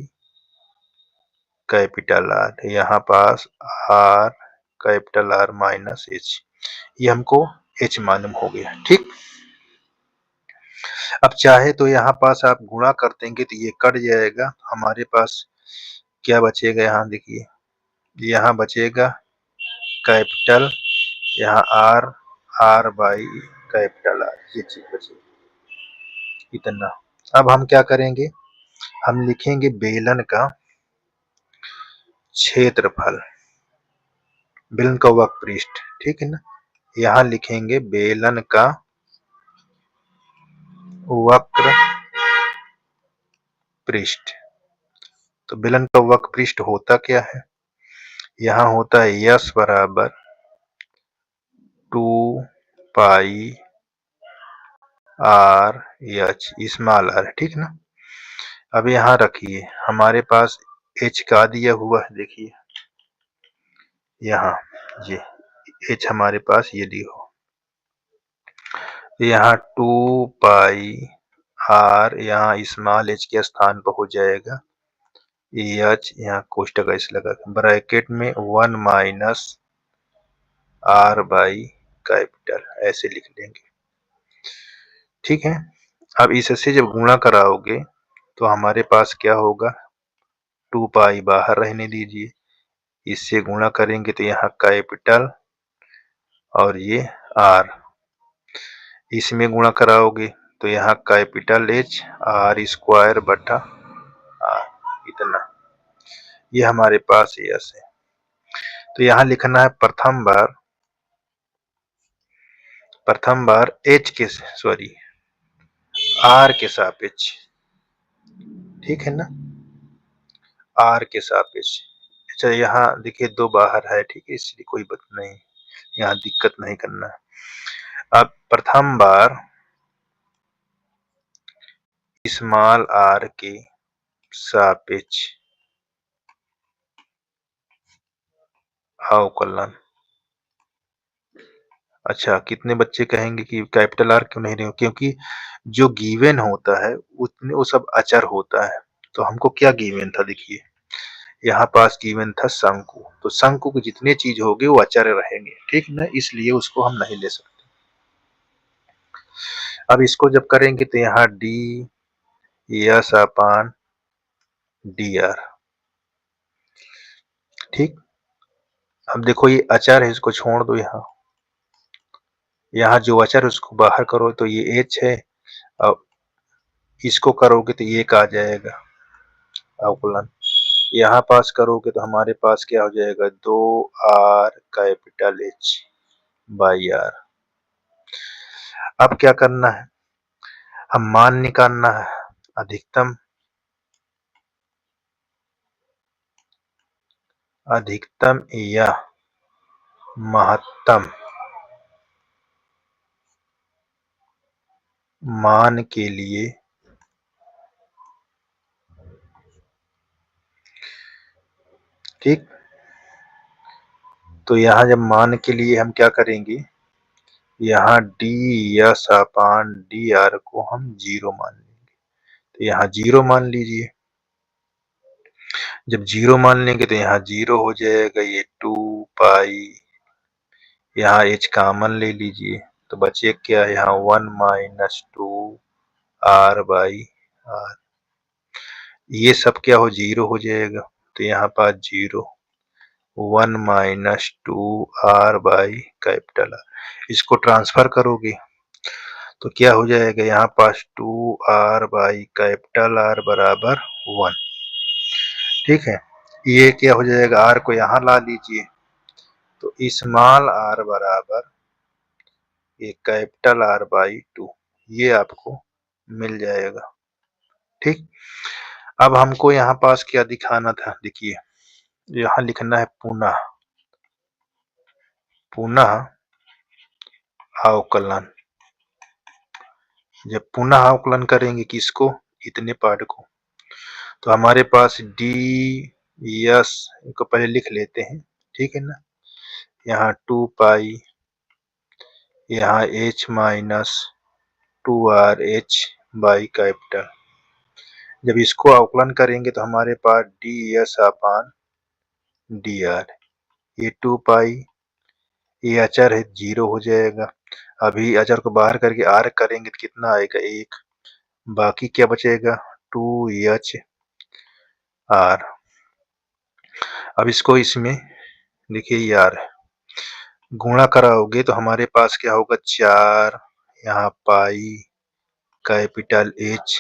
कैपिटल आर, यहाँ पास R capital R minus H, ये हमको h मालूम हो गया। ठीक, अब चाहे तो यहाँ पास आप गुणा कर देंगे तो ये कट जाएगा, हमारे पास क्या बचेगा, यहाँ देखिए, यहाँ बचेगा कैपिटल, यहाँ R, R by capital R, ये चीज बचेगी इतना। अब हम क्या करेंगे, हम लिखेंगे बेलन का क्षेत्रफल, बेलन का वक्र पृष्ठ, ठीक है ना। यहाँ लिखेंगे बेलन का वक्र पृष्ठ। तो बेलन का वक्र पृष्ठ होता क्या है, यहाँ होता है यस बराबर 2 पाई आर एच स्मॉल आर, ठीक ना। अब यहाँ रखिए, हमारे पास एच का दिया हुआ है, देखिए यहाँ ये एच हमारे पास ये दी हो, यहाँ 2 पाई आर, यहाँ स्मॉल एच के स्थान पर हो जाएगा एच, यहाँ कोष्टक ऐसे लगा ब्रैकेट में 1 माइनस आर बाई कैपिटल, ऐसे लिख लेंगे, ठीक है। अब इससे जब गुणा कराओगे तो हमारे पास क्या होगा, 2 पाई बाहर रहने दीजिए, इससे गुणा करेंगे तो यहाँ कैपिटल और ये आर, इसमें गुणा कराओगे तो यहाँ कैपिटल एच आर स्क्वायर बटा आर, इतना, ये हमारे पास यस है। तो यहाँ लिखना है प्रथम बार एच के, सॉरी आर के सापेक्ष, ठीक है ना, आर के सापेक्ष। अच्छा यहाँ देखिए 2 बाहर है, ठीक है, इसलिए कोई बात नहीं, यहाँ दिक्कत नहीं करना है। अब प्रथम बार स्मॉल आर के सापेक्ष अवकलन। अच्छा, कितने बच्चे कहेंगे कि कैपिटल आर क्यों नहीं रहे, क्योंकि जो गिवन होता है उतने वो सब अचर होता है। तो हमको क्या गिवन था, देखिए यहाँ पास गिवन था शंकु, तो शंकु के जितने चीज होंगे वो अचर रहेंगे, ठीक ना, इसलिए उसको हम नहीं ले सकते। अब इसको जब करेंगे तो यहाँ D yes upon D are, ठीक। अब देखो ये अचर है, इसको छोड़ दो, यहाँ जो अचर है उसको बाहर करो तो ये एच है, अब इसको करोगे तो ये एक आ जाएगा अवकलन, यहाँ पास करोगे तो हमारे पास क्या हो जाएगा, 2 R capital H by R. अब क्या करना है, हम मान निकालना है, अधिकतम या महत्तम मान के लिए ठीक। तो यहाँ जब मान के लिए हम क्या करेंगे, यहाँ D yes upon D are को हम 0 मान लेंगे, तो यहाँ 0 मान लीजिए। जब 0 मान लेंगे तो यहाँ 0 हो जाएगा, ये 2 पाई, यहाँ h कॉमन ले लीजिए तो बचे क्या, यहाँ 1 माइनस 2 आर बाई आर, ये सब क्या हो 0 हो जाएगा, तो यहाँ पास 0 1 minus 2 R by capital R, इसको ट्रांसफर करोगे तो क्या हो जाएगा, यहाँ पास 2 आर बाई कैपिटल आर बराबर 1, ठीक है। ये क्या हो जाएगा, आर को यहाँ ला लीजिए तो स्मॉल आर बराबर एक कैपिटल आर बाई 2, ये आपको मिल जाएगा, ठीक। अब हमको यहाँ पास क्या दिखाना था, देखिए यहाँ लिखना है पुनः अवकलन। जब पुनः अवकलन करेंगे किसको, इतने पार्ट को, तो हमारे पास डी यस को पहले लिख लेते हैं, ठीक है ना, यहाँ 2 पाई, यहाँ h minus 2 R H by capital. जब इसको अवकलन करेंगे तो हमारे पास D S upon D R, ये 2 पाई, ये अचर है 0 हो जाएगा। अभी अचर को बाहर करके r करेंगे तो कितना आएगा 1, बाकी क्या बचेगा 2h r। अब इसको इसमें देखिए ये r है, गुणा कराओगे तो हमारे पास क्या होगा 4, यहाँ पाई कैपिटल H,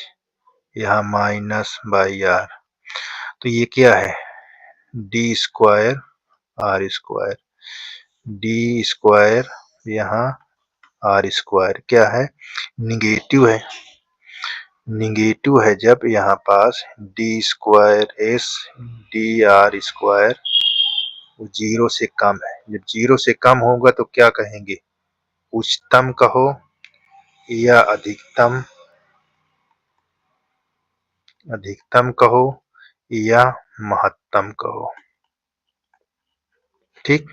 यहाँ माइनस बाई r। तो ये क्या है d square r square, d square यहाँ r स्क्वायर क्या है निगेटिव है, निगेटिव है जब यहाँ पास d square s d r square 0 से कम है। जब 0 से कम होगा तो क्या कहेंगे उच्चतम कहो या अधिकतम, अधिकतम कहो या महत्तम कहो। ठीक,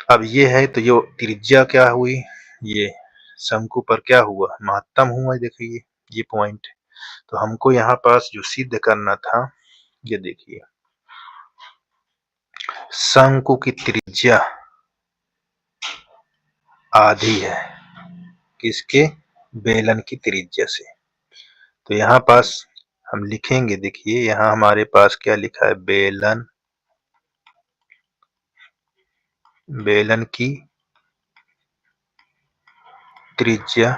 अब ये है तो ये त्रिज्या क्या हुई, ये शंकु पर क्या हुआ महत्तम हुआ। देखिए ये पॉइंट, तो हमको यहाँ पास जो सिद्ध करना था ये देखिए शंकु की त्रिज्या आधी है किसके बेलन की त्रिज्या से। तो यहाँ पास हम लिखेंगे, देखिए यहाँ हमारे पास क्या लिखा है बेलन, बेलन की त्रिज्या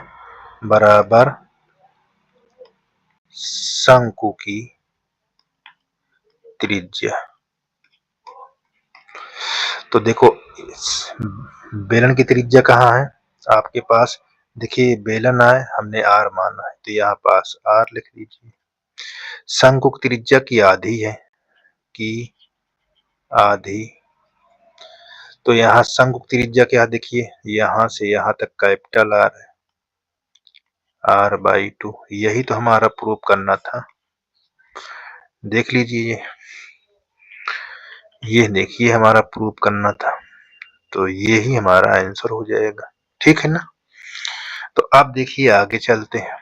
बराबर शंकु की त्रिज्या। तो देखो बेलन की त्रिज्या कहाँ है आपके पास, देखिए बेलन है हमने r माना है तो यहाँ पास r लिख लीजिए। शंकु की त्रिज्या की आधी है, की आधी, तो यहाँ शंकु की त्रिज्या क्या देखिए यहाँ से यहाँ तक कैपिटल R है r/2। यही तो हमारा प्रूफ करना था, देख लीजिए ये देखिए हमारा प्रूफ करना था, तो यही हमारा आंसर हो जाएगा। ठीक है ना, तो अब देखिए आगे चलते हैं।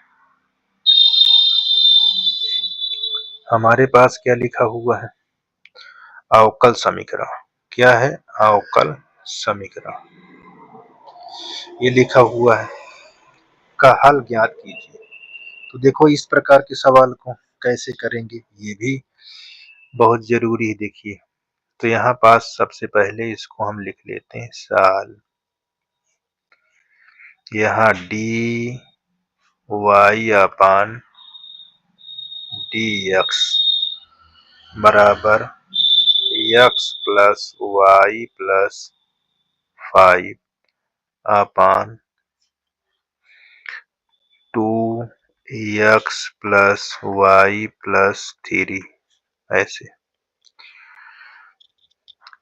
हमारे पास क्या लिखा हुआ है अवकल समीकरण, क्या है अवकल समीकरण ये लिखा हुआ है, का हल ज्ञात कीजिए। तो देखो इस प्रकार के सवाल को कैसे करेंगे ये भी बहुत जरूरी है। देखिए तो यहाँ पास सबसे पहले इसको हम लिख लेते हैं साल, यहाँ डी वाई अपान डी एक्स बराबर एक्स प्लस वाई प्लस 5 अपान 2x प्लस वाई प्लस 3 ऐसे।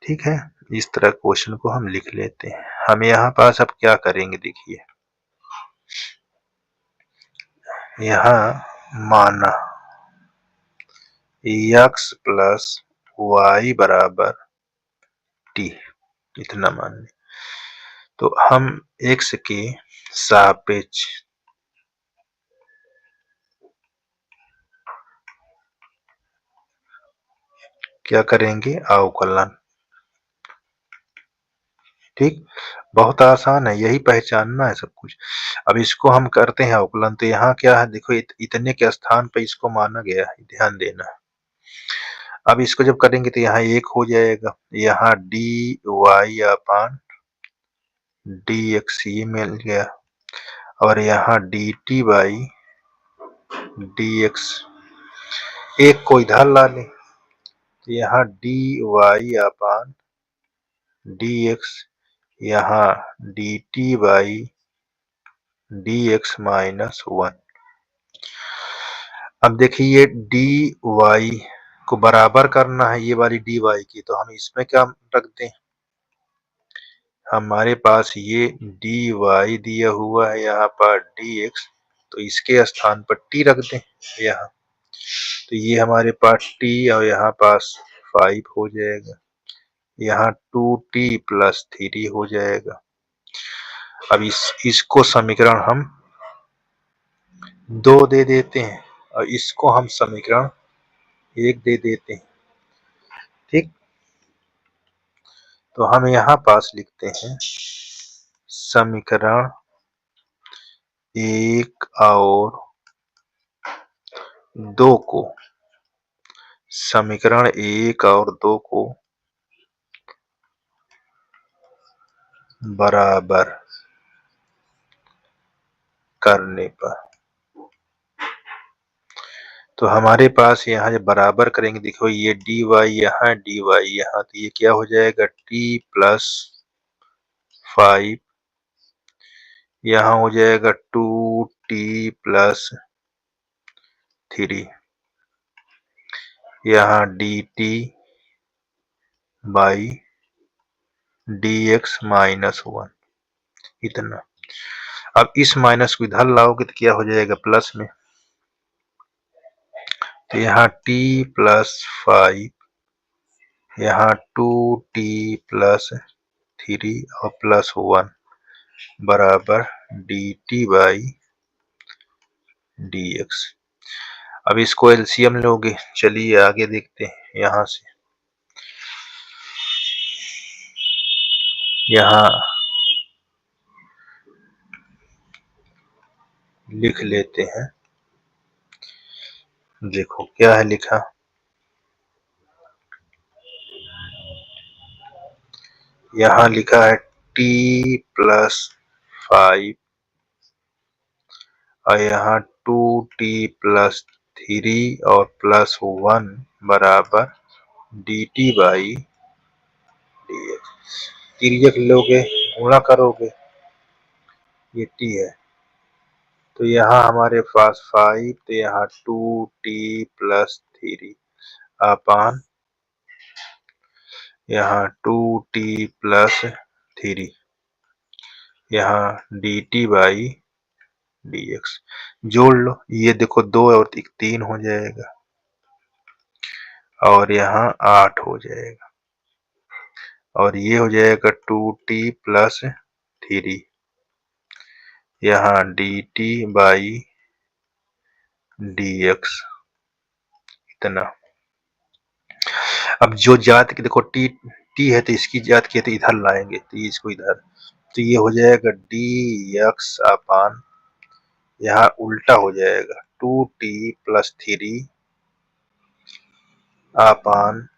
ठीक है, इस तरह क्वेश्चन को हम लिख लेते हैं। हम यहाँ पास अब क्या करेंगे देखिए, यहाँ माना x प्लस वाई बराबर t, इतना मान लें। तो हम x के सापेक्ष क्या करेंगे अवकलन। ठीक, बहुत आसान है, यही पहचानना है सब कुछ। अब इसको हम करते हैं अवकलन, तो यहाँ क्या है देखो इतने के स्थान पे इसको माना गया है, ध्यान देना। अब इसको जब करेंगे तो यहाँ 1 हो जाएगा, यहाँ डी वाई अपान डी एक्स ये मिल गया, और यहाँ D T by D x, एक को इधर ला लें तो यहाँ डी वाई अपान डी एक्स, यहाँ D T by D x minus 1। अब देखिए ये डी वाई को बराबर करना है ये वाली डी वाई की, तो हम इसमें क्या रख दें, हमारे पास ये डी वाई दिया हुआ है यहाँ पर डी एक्स, तो इसके स्थान पर टी रख दें यहाँ, तो ये हमारे पास टी और यहाँ पास 5 हो जाएगा, यहाँ 2t प्लस 3 हो जाएगा। अब इसको समीकरण हम 2 दे देते हैं और इसको हम समीकरण 1 दे देते हैं। ठीक, तो हम यहाँ पास लिखते हैं समीकरण 1 और 2 को, समीकरण 1 और 2 को बराबर करने पर, तो हमारे पास यहाँ जब बराबर करेंगे, देखो ये dy यहाँ, dy यहाँ, तो ये क्या हो जाएगा t प्लस 5, यहाँ हो जाएगा 2t प्लस 3, यहाँ dt बाई dx माइनस 1, इतना। अब इस माइनस को इधर लाओगे तो क्या हो जाएगा प्लस में, तो यहाँ t प्लस 5, यहाँ 2t प्लस 3 और प्लस 1 बराबर dt बाई dx। अब इसको एलसीएम लोगे, चलिए आगे देखते हैं। यहाँ से यहाँ लिख लेते हैं, देखो क्या है लिखा, यहाँ लिखा है t प्लस 5 और यहाँ 2t प्लस 3 और प्लस 1 बराबर dt बाई dx। तिर्यक लोगे, गुणा करोगे, ये t है, तो यहाँ हमारे पास 5, तो यहाँ 2t प्लस 3 अपान यहाँ 2t प्लस 3, यहाँ dt बाई dx। जोड़ लो, ये देखो 2 और 3 हो जाएगा और यहाँ 8 हो जाएगा और ये हो जाएगा 2t प्लस 3, यहाँ dt बाई dx, इतना। अब जो जात की देखो टी है तो इसकी जात की है तो इधर लाएंगे, तो इसको इधर, तो ये हो जाएगा dx अपान, यहाँ उल्टा हो जाएगा 2t प्लस 3 अपान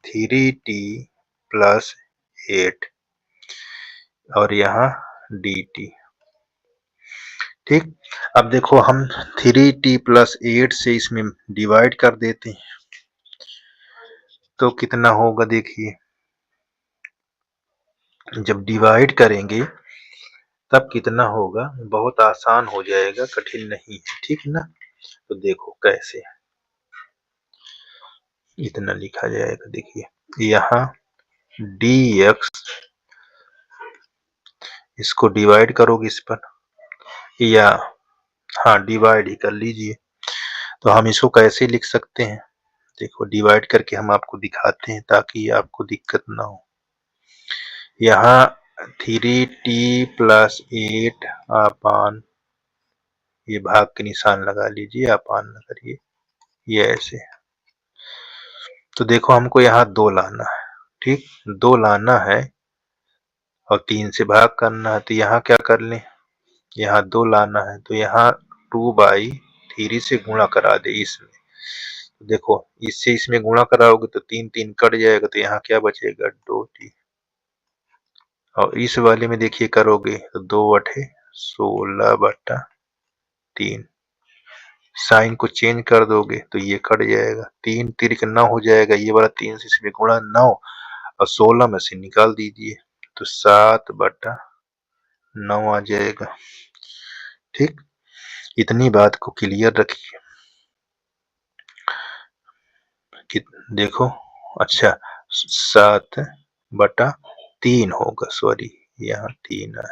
3t प्लस 8 और यहाँ dt। ठीक, अब देखो हम 3t प्लस 8 से इसमें डिवाइड कर देते हैं, तो कितना होगा देखिए, जब डिवाइड करेंगे तब कितना होगा, बहुत आसान हो जाएगा, कठिन नहीं है, ठीक है ना। तो देखो कैसे इतना लिखा जाएगा, देखिए यहाँ dx, इसको डिवाइड करोगे इस पर, या हाँ डिवाइड ही कर लीजिए, तो हम इसको कैसे लिख सकते हैं, देखो डिवाइड करके हम आपको दिखाते हैं ताकि आपको दिक्कत ना हो। यहाँ 3t प्लस 8 अपान, ये भाग के निशान लगा लीजिए, अपान न करिए, ये ऐसे। तो देखो हमको यहाँ 2 लाना है, ठीक, 2 लाना है और 3 से भाग करना है, तो यहाँ क्या कर लें, यहाँ 2 लाना है तो यहाँ 2/3 से गुणा करा दे इसमें, तो देखो इससे इसमें गुणा कराओगे तो 3 3 कट जाएगा, तो यहाँ क्या बचेगा 2t, और इस वाले में देखिए करोगे तो 2/16/3, साइन को चेंज कर दोगे तो ये कट जाएगा, 3 तिरक 9 हो जाएगा, ये वाला 3 से इसमें गुणा 9 और 16 में से निकाल दीजिए तो 7/9 आ जाएगा। ठीक, इतनी बात को क्लियर रखिए कि देखो, अच्छा 7/3 होगा, सॉरी यहाँ 3 है,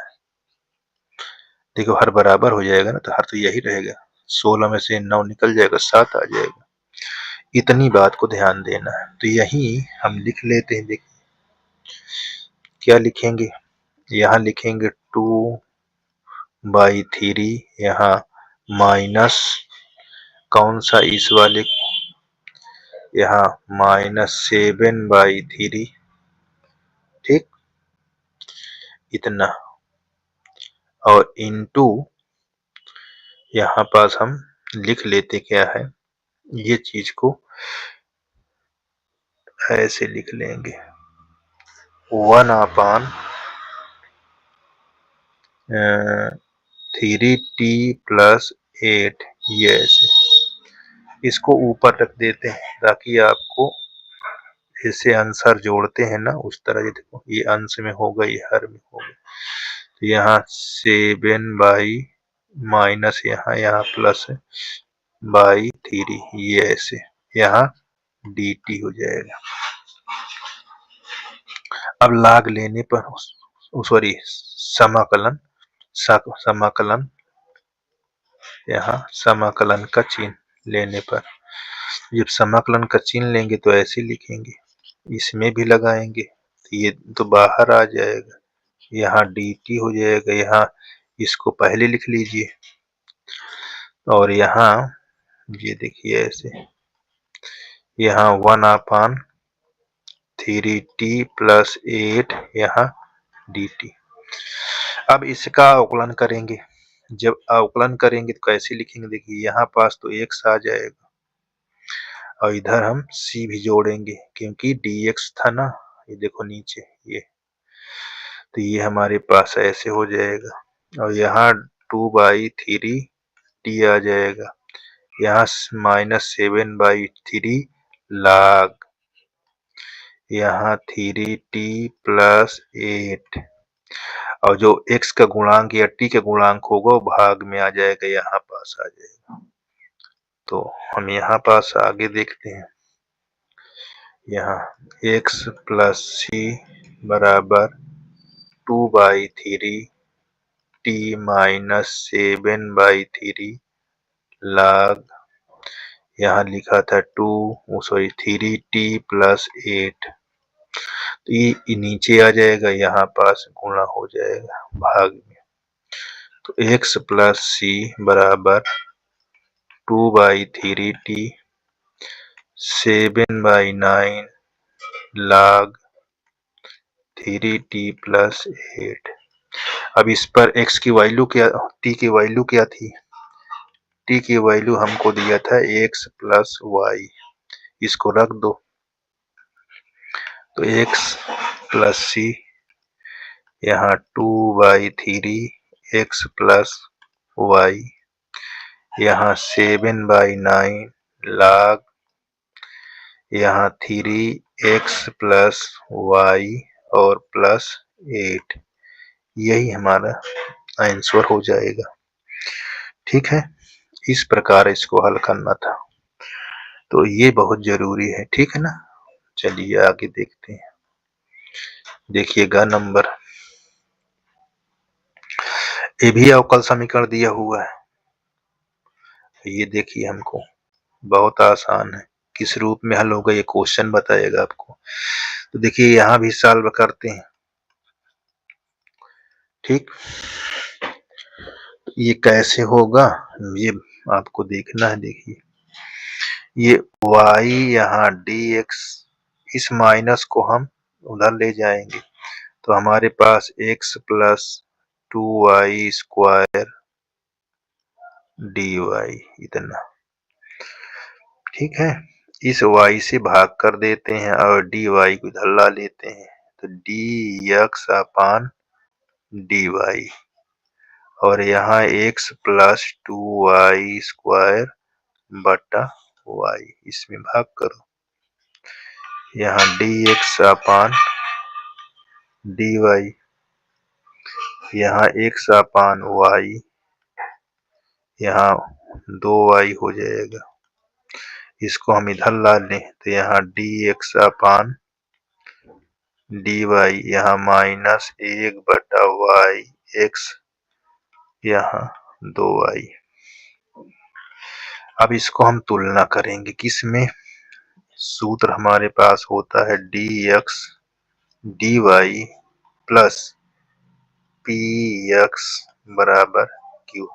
देखो हर बराबर हो जाएगा ना, तो हर तो यही रहेगा, 16 में से 9 निकल जाएगा, 7 आ जाएगा, इतनी बात को ध्यान देना है। तो यही हम लिख लेते हैं, देखिए क्या लिखेंगे, यहाँ लिखेंगे 2/3, यहाँ माइनस कौन सा इस वाले, यहाँ -7/3, इतना, और इनटू यहाँ पास हम लिख लेते क्या है, ये चीज को ऐसे लिख लेंगे 1/3t+8, ये ऐसे इसको ऊपर रख देते हैं ताकि आपको ऐसे आंसर जोड़ते हैं ना उस तरह। ये देखो, ये अंश में होगा, ये हर में होगा, तो यहाँ 7 माइनस यहाँ प्लस बाई 3, ये ऐसे यहाँ dt हो जाएगा। अब लाग लेने पर सॉरी समाकलन यहाँ समाकलन का चिन्ह लेने पर, जब समाकलन का चिन्ह लेंगे तो ऐसे लिखेंगे, इसमें भी लगाएंगे तो ये तो बाहर आ जाएगा, यहाँ dt हो जाएगा, यहाँ इसको पहले लिख लीजिए, और यहाँ ये देखिए ऐसे यहाँ 1/3t+8 यहाँ dt। अब इसका अवकलन करेंगे, जब अवकलन करेंगे तो कैसे लिखेंगे, देखिए यहाँ पास तो x आ जाएगा और इधर हम c भी जोड़ेंगे क्योंकि dx था ना, ये देखो नीचे ये, तो ये हमारे पास ऐसे हो जाएगा, और यहाँ 2/3t आ जाएगा, यहाँ -7/3 log यहाँ 3t+8, और जो x का गुणांक या t का गुणांक होगा वो भाग में आ जाएगा, यहाँ पास आ जाएगा। तो हम यहाँ पास आगे देखते हैं, यहाँ x + c बराबर 2/3t - 7/3 log यहाँ लिखा था 3t+8, तो ये नीचे आ जाएगा, यहाँ पास गुणा हो जाएगा भाग में, तो x + c बराबर 2/3t 7/9 log 3t+8। अब इस पर x की वैल्यू क्या, t की वैल्यू क्या थी, t की वैल्यू हमको दिया था x + y, इसको रख दो, तो x + c यहाँ 2/3 x + y यहाँ 7/9 log यहाँ 3x + y और +8, यही हमारा आंसर हो जाएगा। ठीक है, इस प्रकार इसको हल करना था, तो ये बहुत जरूरी है, ठीक है ना। चलिए आगे देखते हैं, देखिए ग नंबर, ये भी अवकल समीकरण दिया हुआ है, ये देखिए हमको बहुत आसान है, किस रूप में हल होगा ये क्वेश्चन बताएगा आपको। तो देखिए यहाँ भी सॉल्व करते हैं, ठीक, ये कैसे होगा ये आपको देखना है। देखिए ये y यहाँ dx, इस माइनस को हम उधर ले जाएंगे तो हमारे पास x + 2y² dy इतना, ठीक है। इस y से भाग कर देते हैं और dy को इधर ला लेते हैं, तो dx/dy, और यहाँ x + 2y² बटा y, इसमें भाग करो, यहाँ dx/dy यहाँ x/y यहाँ 2y हो जाएगा, इसको हम इधर ला लें तो यहाँ dx/dy यहाँ -1/y x यहाँ 2y। अब इसको हम तुलना करेंगे किसमें, सूत्र हमारे पास होता है dx dy प्लस px बराबर q,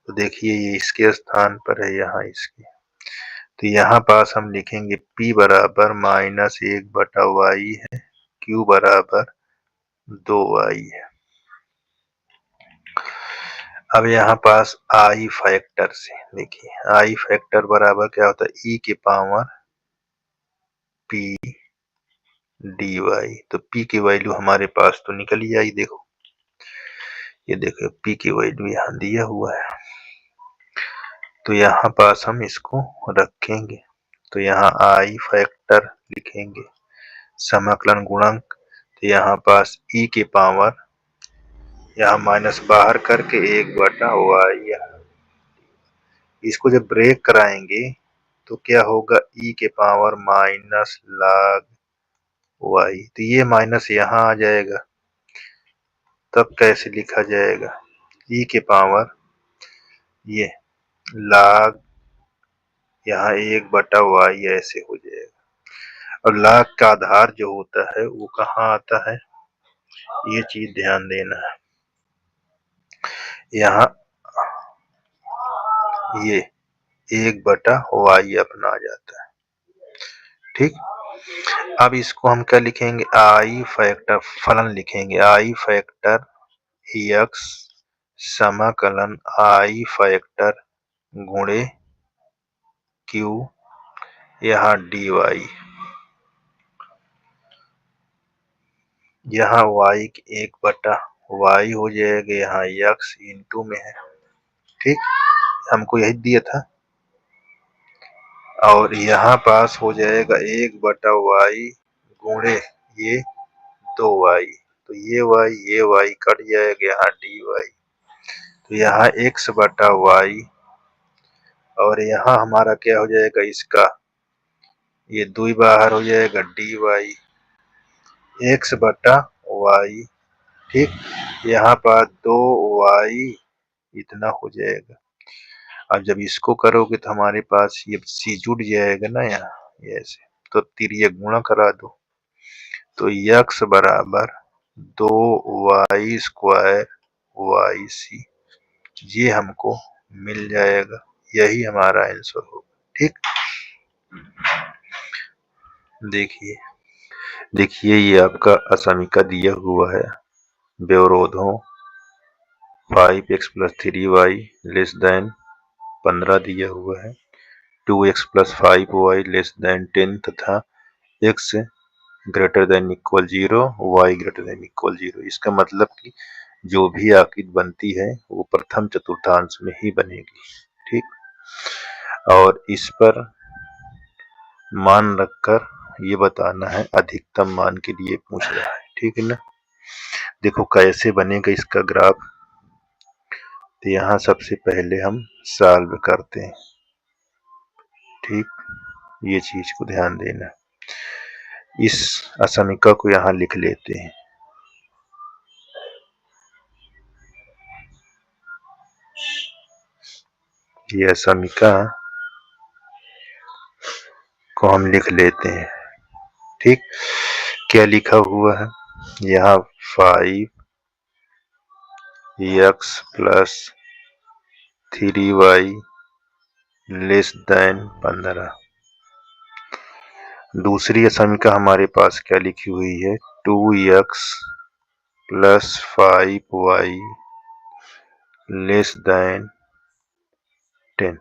तो देखिए ये इसके स्थान पर है, यहाँ इसके, तो यहाँ पास हम लिखेंगे p बराबर -1/y है, q बराबर 2y है। अब यहाँ पास आई फैक्टर से देखिए, आई फैक्टर बराबर क्या होता है, e की पावर p dy। तो p की वैल्यू हमारे पास तो निकल ही आई। देखो ये देखो p की वैल्यू यहाँ दिया हुआ है, तो यहाँ पास हम इसको रखेंगे। तो यहाँ आई फैक्टर लिखेंगे, समाकलन गुणांक, तो यहाँ पास e की पावर, यहाँ माइनस बाहर करके 1/y। इसको जब ब्रेक कराएंगे तो क्या होगा, e के पावर माइनस log y। तो ये माइनस यहाँ आ जाएगा, तब कैसे लिखा जाएगा, e के पावर ये log यहाँ 1/y ऐसे हो जाएगा। और log का आधार जो होता है वो कहाँ आता है, ये चीज ध्यान देना है। यहाँ ये 1/y अपना आ जाता है। ठीक, अब इसको हम क्या लिखेंगे, आई फैक्टर, फलन लिखेंगे, आई फैक्टर x समाकलन आई फैक्टर गुणे q यहाँ dy, यहाँ y 1/y हो जाएगा, यहाँ x इंटू में है। ठीक, हमको यही दिया था। और यहाँ पास हो जाएगा 1/y गुणे ये 2y, तो ये y कट जाएगा, यहाँ dy। तो यहाँ x/y, और यहाँ हमारा क्या हो जाएगा, इसका ये 2 बाहर हो जाएगा, dy x/y। ठीक, यहाँ पर 2y इतना हो जाएगा। अब जब इसको करोगे तो हमारे पास ये c जुड़ जाएगा ना यहाँ, ये ऐसे, तो तिर्यक गुणा करा दो, तो x बराबर 2y² yc, ये हमको मिल जाएगा। यही हमारा आंसर होगा। ठीक, देखिए ये आपका असमीका दिया हुआ है, व्यवरोधों 5x + 3y < 15 दिया हुआ है, 2x + 5y < 10 तथा x > 0 y > 0। इसका मतलब कि जो भी आकृति बनती है वो प्रथम चतुर्थांश में ही बनेगी। ठीक, और इस पर मान रखकर ये बताना है, अधिकतम मान के लिए पूछ रहा है। ठीक है ना। देखो कैसे बनेगा इसका ग्राफ, तो यहाँ सबसे पहले हम सॉल्व करते हैं। ठीक, ये चीज को ध्यान देना। इस असमीका को यहाँ लिख लेते हैं। ये असमीका को हम लिख लेते हैं। ठीक, क्या लिखा हुआ है यहाँ, 5x + 3y < 15। दूसरी असमीका हमारे पास क्या लिखी हुई है, 2x + 5y < 10।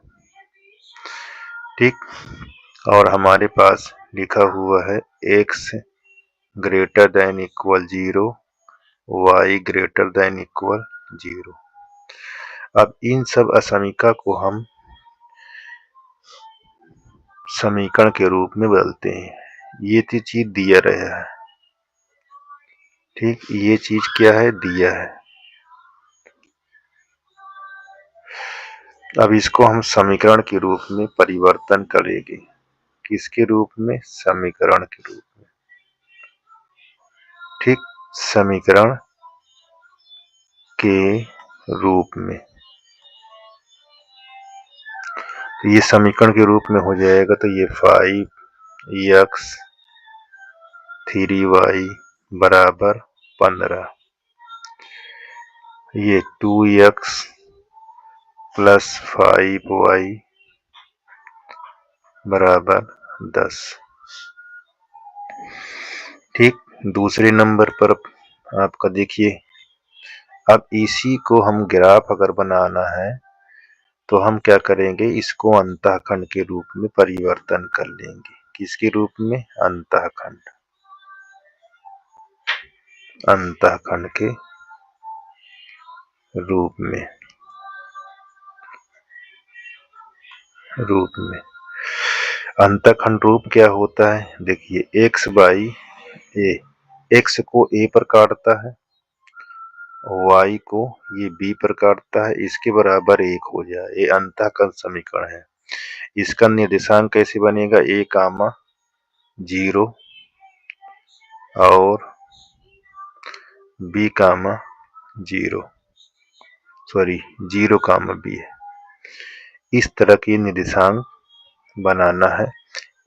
ठीक, और हमारे पास लिखा हुआ है x > 0 y > 0। अब इन सब असमीका को हम समीकरण के रूप में बदलते हैं। ये चीज दिया रहा है। ठीक, ये चीज क्या है, दिया है। अब इसको हम समीकरण के रूप में परिवर्तन करेंगे। किसके रूप में, समीकरण के रूप में। ठीक, समीकरण के रूप में, तो ये समीकरण के रूप में हो जाएगा। तो ये 5x 3y = 15, ये 2x + 5y = 10। ठीक, दूसरे नंबर पर आपका देखिए, अब इसी को हम ग्राफ अगर बनाना है तो हम क्या करेंगे, इसको अंतःखंड के रूप में परिवर्तन कर लेंगे। किसके रूप में? अंतःखंड, अंतःखंड के रूप में, अंतःखंड रूप क्या होता है? देखिए x बाई ए, x को a पर काटता है, y को ये b पर काटता है, इसके बराबर 1 हो जाए, ये अंतःखंड समीकरण है। इसका निर्देशांक कैसे बनेगा? a कामा 0 और b कामा 0, सॉरी 0 कामा b है। इस तरह के निर्देशांक बनाना है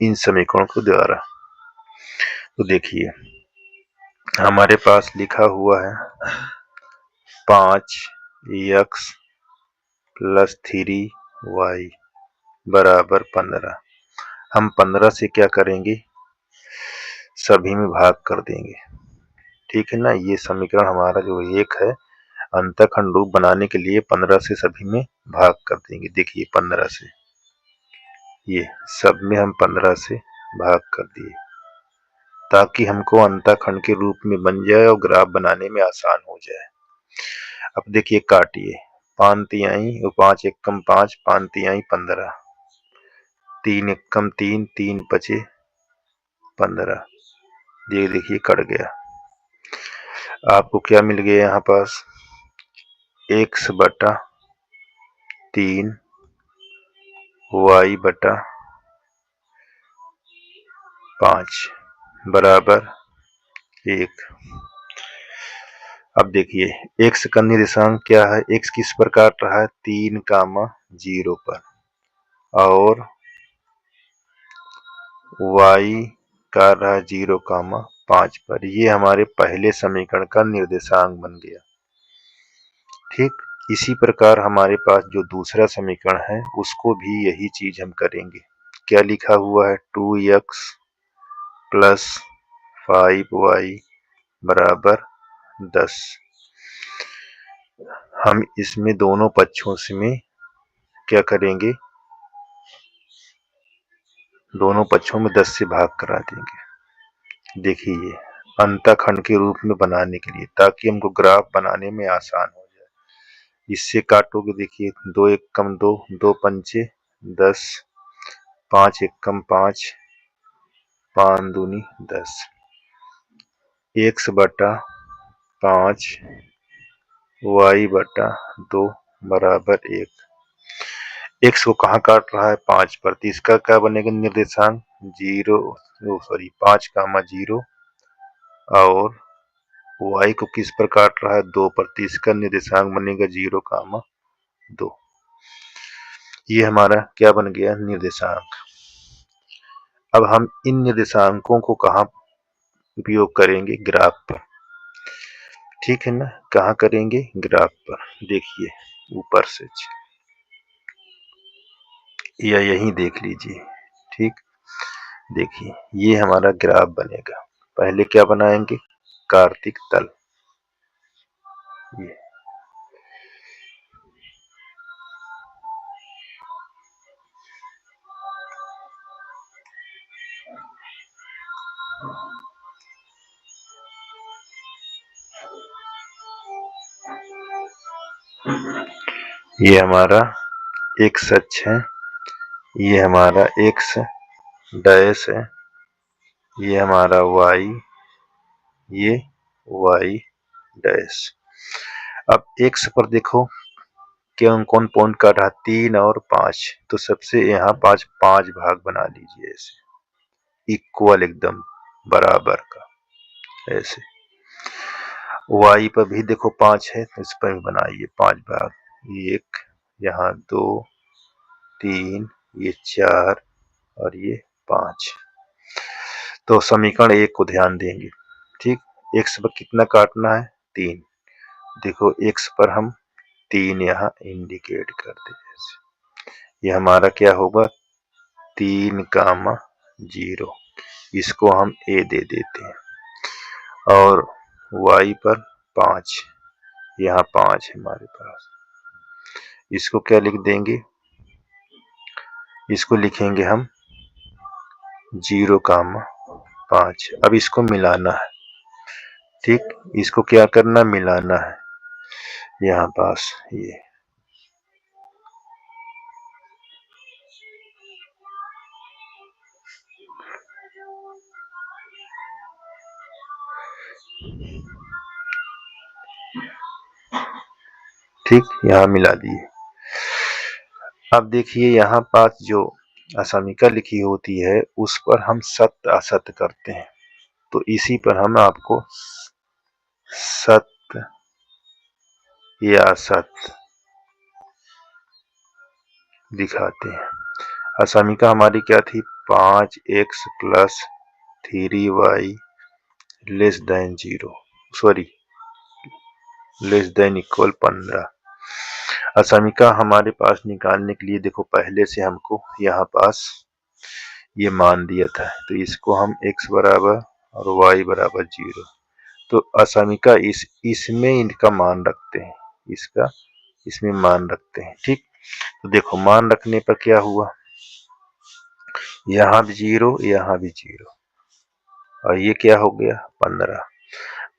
इन समीकरणों के द्वारा। तो देखिए हमारे पास लिखा हुआ है 5x प्लस 3y बराबर 15। हम 15 से क्या करेंगे? सभी में भाग कर देंगे, ठीक है ना। ये समीकरण हमारा जो एक है, अंतःखंड रूप बनाने के लिए 15 से सभी में भाग कर देंगे। देखिए 15 से, ये सब में हम 15 से भाग कर दिए ताकि हमको अंतःखंड के रूप में बन जाए और ग्राफ बनाने में आसान हो जाए। अब देखिए काटिए, 5 तिहाई और 5 एकम 5, 5 तिहाई 15, 3 एकम 3, 3 पचे 15। ये देखिए कट गया। आपको क्या मिल गया यहाँ पास? x बटा 3 y बटा 5 बराबर 1। अब देखिए x का निर्देशांक क्या है? x किस पर काट रहा है? 3 कामा 0 पर, और y काट रहा है 0 कामा 5 पर। ये हमारे पहले समीकरण का निर्देशांक बन गया, ठीक। इसी प्रकार हमारे पास जो दूसरा समीकरण है उसको भी यही चीज हम करेंगे। क्या लिखा हुआ है? 2x प्लस 5y बराबर 10। हम इसमें दोनों पक्षों से में क्या करेंगे? दोनों पक्षों में 10 से भाग करा देंगे। देखिए ये अंतःखंड के रूप में बनाने के लिए, ताकि हमको ग्राफ बनाने में आसान हो जाए। इससे काटोगे, देखिए 2 एकम 2, 2 पंचे 10, 5 एकम 5, 5 दूनी 10, x बटा 5 y बटा 2 बराबर 1। x को कहाँ काट रहा है? 5 पर, तो इसका क्या बनेगा निर्देशांक? 5 कामा 0, और y को किस पर काट रहा है? 2 पर, तो इसका निर्देशांक बनेगा 0 कामा 2। ये हमारा क्या बन गया? निर्देशांक। अब हम इन निर्देशांकों को कहाँ उपयोग करेंगे? ग्राफ पर, ठीक है ना। कहाँ करेंगे? ग्राफ पर। देखिए ऊपर से, या यही देख लीजिए, ठीक। देखिए ये हमारा ग्राफ बनेगा। पहले क्या बनाएंगे? कार्तिक तल। ये हमारा x अक्ष है, ये हमारा x डैश है, ये हमारा y, ये y डैश। अब x पर देखो क्या कौन पॉइंट का रहा? 3 और 5, तो सबसे यहाँ 5 भाग बना लीजिए, ऐसे इक्वल, एकदम बराबर का, ऐसे। y पर भी देखो 5 है, तो इस पर भी बनाइए 5 भाग, 1, यहाँ 2, 3, ये 4 और ये 5। तो समीकरण 1 को ध्यान देंगे, ठीक। x पर कितना काटना है? 3। देखो x पर हम 3 यहाँ इंडिकेट कर दे, ये हमारा क्या होगा? 3 कामा 0, इसको हम a दे देते हैं। और y पर 5, यहाँ 5 है हमारे पास। इसको क्या लिख देंगे, इसको लिखेंगे हम 0,5। अब इसको मिलाना है, ठीक, इसको क्या करना, मिलाना है यहाँ पास ये। ठीक, यहाँ मिला दिए। अब देखिए यहाँ पास जो असमिका लिखी होती है उस पर हम सत्य असत्य करते हैं, तो इसी पर हम आपको सत्य या असत्य दिखाते हैं। असमिका हमारी क्या थी, 5x + 3y less than 0, sorry less than equal 15। असमिका हमारे पास निकालने के लिए देखो पहले से हमको यहाँ पास ये मान दिया था, तो इसको हम x बराबर और y बराबर 0, तो असमिका इसमें इनका मान रखते हैं, इसका इसमें मान रखते हैं। ठीक, तो देखो मान रखने पर क्या हुआ, यहाँ भी 0 यहाँ भी 0 और ये क्या हो गया 15,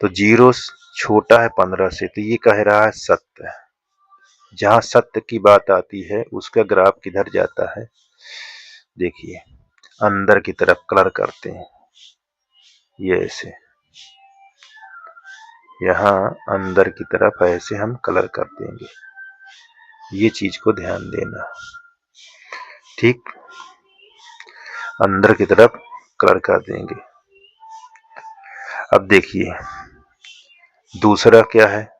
तो 0 छोटा है 15 से, तो ये कह रहा है सत्य। जहां सत्य की बात आती है उसका ग्राफ किधर जाता है, देखिए अंदर की तरफ कलर करते हैं, ये ऐसे यहाँ अंदर की तरफ ऐसे हम कलर कर देंगे, ये चीज को ध्यान देना। ठीक, अंदर की तरफ कलर कर देंगे। अब देखिए दूसरा क्या है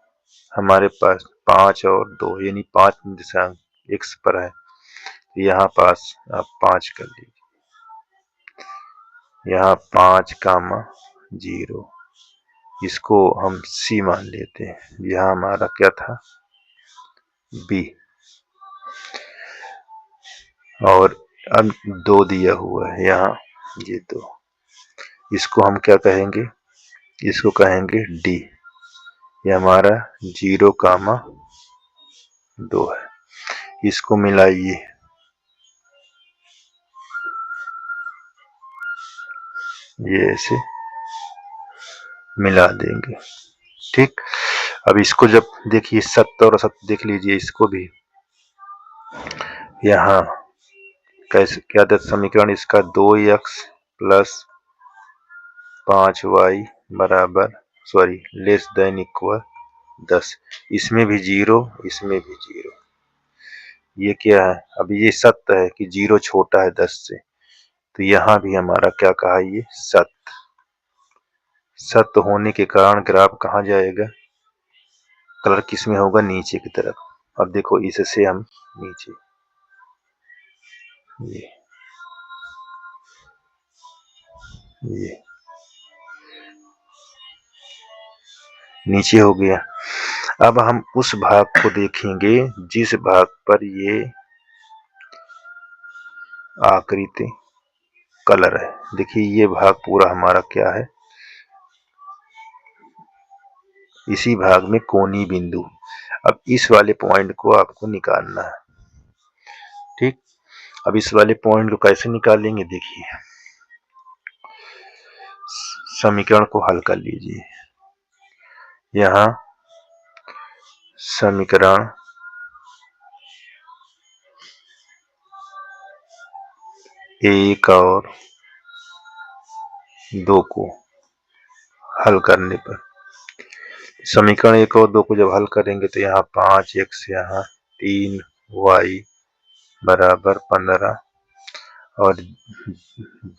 हमारे पास, 5 और 2 यानी 5 निर्देशांक x पर है, यहाँ पास आप 5 कर लीजिए, यहाँ 5,0, इसको हम c मान लेते हैं, यहाँ हमारा क्या था b, और अब 2 दिया हुआ है यहाँ, ये 2, इसको हम क्या कहेंगे, इसको कहेंगे d, ये हमारा 0,2 है। इसको मिलाइए, ये ऐसे मिला देंगे। ठीक, अब इसको जब देखिए सत्य और असत्य देख लीजिए, इसको भी यहाँ कैसे क्या था समीकरण इसका, 2x + 5y बराबर सॉरी लेस देन इक्वल 10, इसमें भी 0 इसमें भी 0, ये क्या है, अभी ये सत्य है कि 0 छोटा है 10 से, तो यहाँ भी हमारा क्या कहा, ये सत्य। सत्य होने के कारण ग्राफ कहाँ जाएगा, कलर किस में होगा, नीचे की तरफ। अब देखो इससे हम नीचे, ये नीचे हो गया। अब हम उस भाग को देखेंगे जिस भाग पर ये आकृति कलर है। देखिए ये भाग पूरा हमारा क्या है, इसी भाग में कोणीय बिंदु। अब इस वाले पॉइंट को आपको निकालना है। ठीक, अब इस वाले पॉइंट को कैसे निकालेंगे, देखिए समीकरण को हल कर लीजिए। यहाँ समीकरण 1 और 2 को हल करने पर, समीकरण 1 और 2 को जब हल करेंगे तो यहाँ 5x, यहाँ 3y बराबर 15 और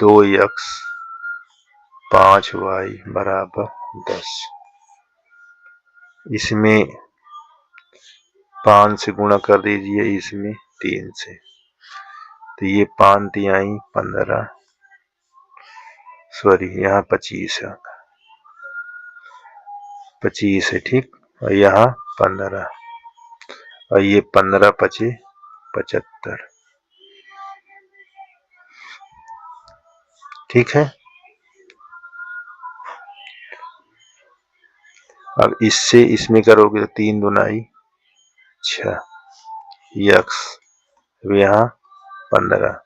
2x 5y बराबर 10, इसमें 5 से गुणा कर दीजिए, इसमें 3 से, तो ये 5 तिहाई 15, सॉरी यहाँ 25 है, 25 है। ठीक, और यहाँ 15 और ये 15 × 5 = 75। ठीक है, अब इससे इसमें करोगे तो 3 दूनाई 6 यक्स, यहाँ 15,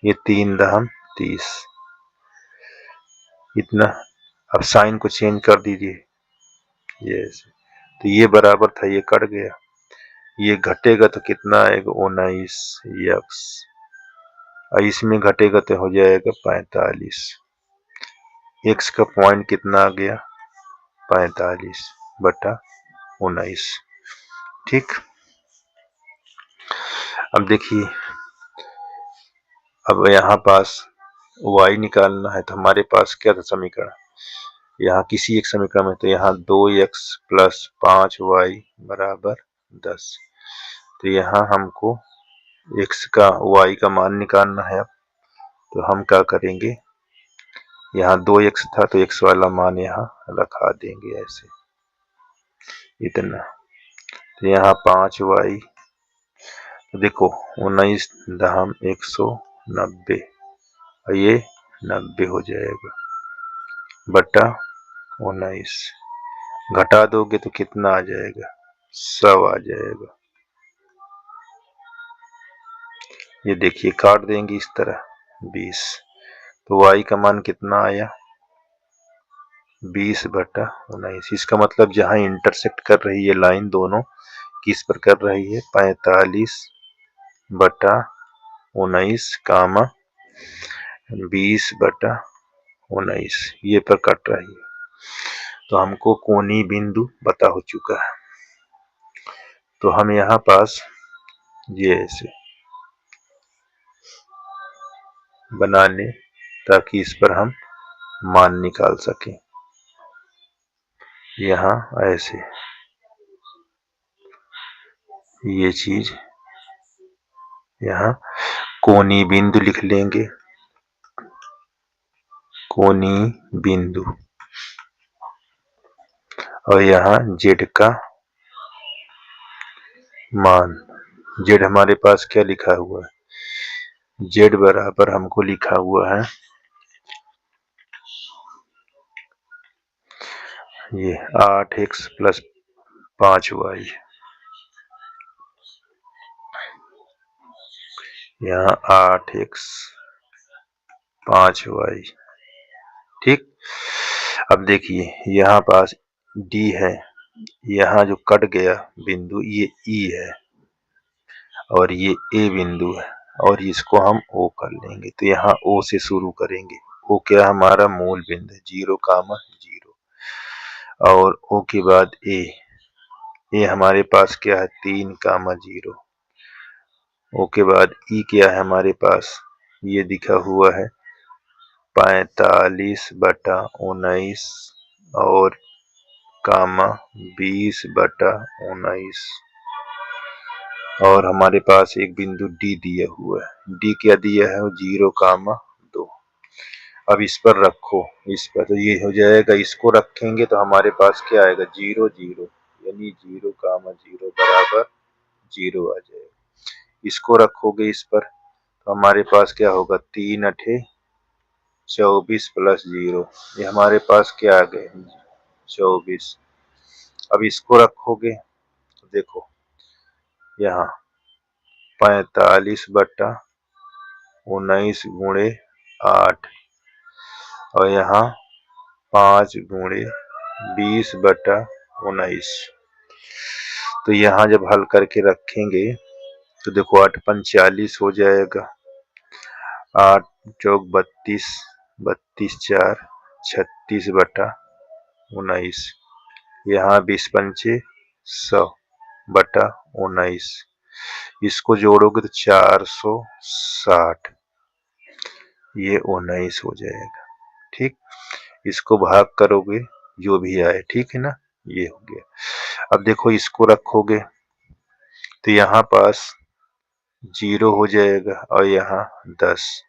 ये 3 दहम 30, इतना। अब साइन को चेंज कर दीजिए, ये तो ये बराबर था, ये कट गया, ये घटेगा तो कितना आएगा 19 यक्स, और इसमें घटेगा तो हो जाएगा 45। एक्स का पॉइंट कितना आ गया 45/19। ठीक। अब देखिए, अब यहाँ पास y निकालना है तो हमारे पास क्या था समीकरण, यहाँ किसी एक समीकरण में, तो यहाँ 2x + 5y = 10। तो यहाँ हमको x का y का मान निकालना है। अब तो हम क्या करेंगे, यहाँ 2x था तो x वाला मान यहाँ रखा देंगे ऐसे, इतना। तो यहाँ 5y, तो देखो 19 दहम 190, और ये 90 हो जाएगा बटा 19, घटा दोगे तो कितना आ जाएगा 100 आ जाएगा। ये देखिए काट देंगे इस तरह 20, तो y का मान कितना आया 20/19। इसका मतलब जहां इंटरसेक्ट कर रही है लाइन दोनों किस पर कर रही है 45/19 कामा 20/19, ये पर कट रही है। तो हमको कोणीय बिंदु पता हो चुका है, तो हम यहाँ पास ये ऐसे बना लें ताकि इस पर हम मान निकाल सकें। यहाँ ऐसे ये चीज यहाँ कोणीय बिंदु लिख लेंगे, कोणीय बिंदु, और यहाँ जेड का मान, जेड हमारे पास क्या लिखा हुआ है, जेड बराबर हमको लिखा हुआ है ये 8x + 5y, यहाँ 8x 5y। ठीक। अब देखिए यहाँ पास D है, यहाँ जो कट गया बिंदु ये E है, और ये A बिंदु है, और इसको हम O कर लेंगे। तो यहाँ O से शुरू करेंगे, O क्या हमारा मूल बिंदु 0,0, और O के बाद A हमारे पास क्या है 3,0, O के बाद E क्या है हमारे पास, ये दिखा हुआ है 45/19 और कामा 20/19, और हमारे पास एक बिंदु D दिया हुआ है, D क्या दिया है 0,2। अब इस पर रखो, इस पर तो ये हो जाएगा, इसको रखेंगे तो हमारे पास क्या आएगा 0 0, यानी 0,0 बराबर 0 आ जाएगा। इसको रखोगे इस पर तो हमारे पास क्या होगा 3 8 24 + 0, ये हमारे पास क्या आ गए 24। अब इसको रखोगे तो देखो यहाँ 45/19 × 8, और यहाँ 5 × 20/19। तो यहाँ जब हल करके रखेंगे तो देखो 8 × 5 = 40 हो जाएगा, 8 × 4 = 32, 32 × 4 = 36/19, यहाँ 20 × 5 = 100/19, इसको जोड़ोगे तो 460, ये 19 हो जाएगा। ठीक। इसको भाग करोगे जो भी आए, ठीक है ना, ये हो गया। अब देखो इसको रखोगे तो यहाँ पास 0 हो जाएगा, और यहाँ 10,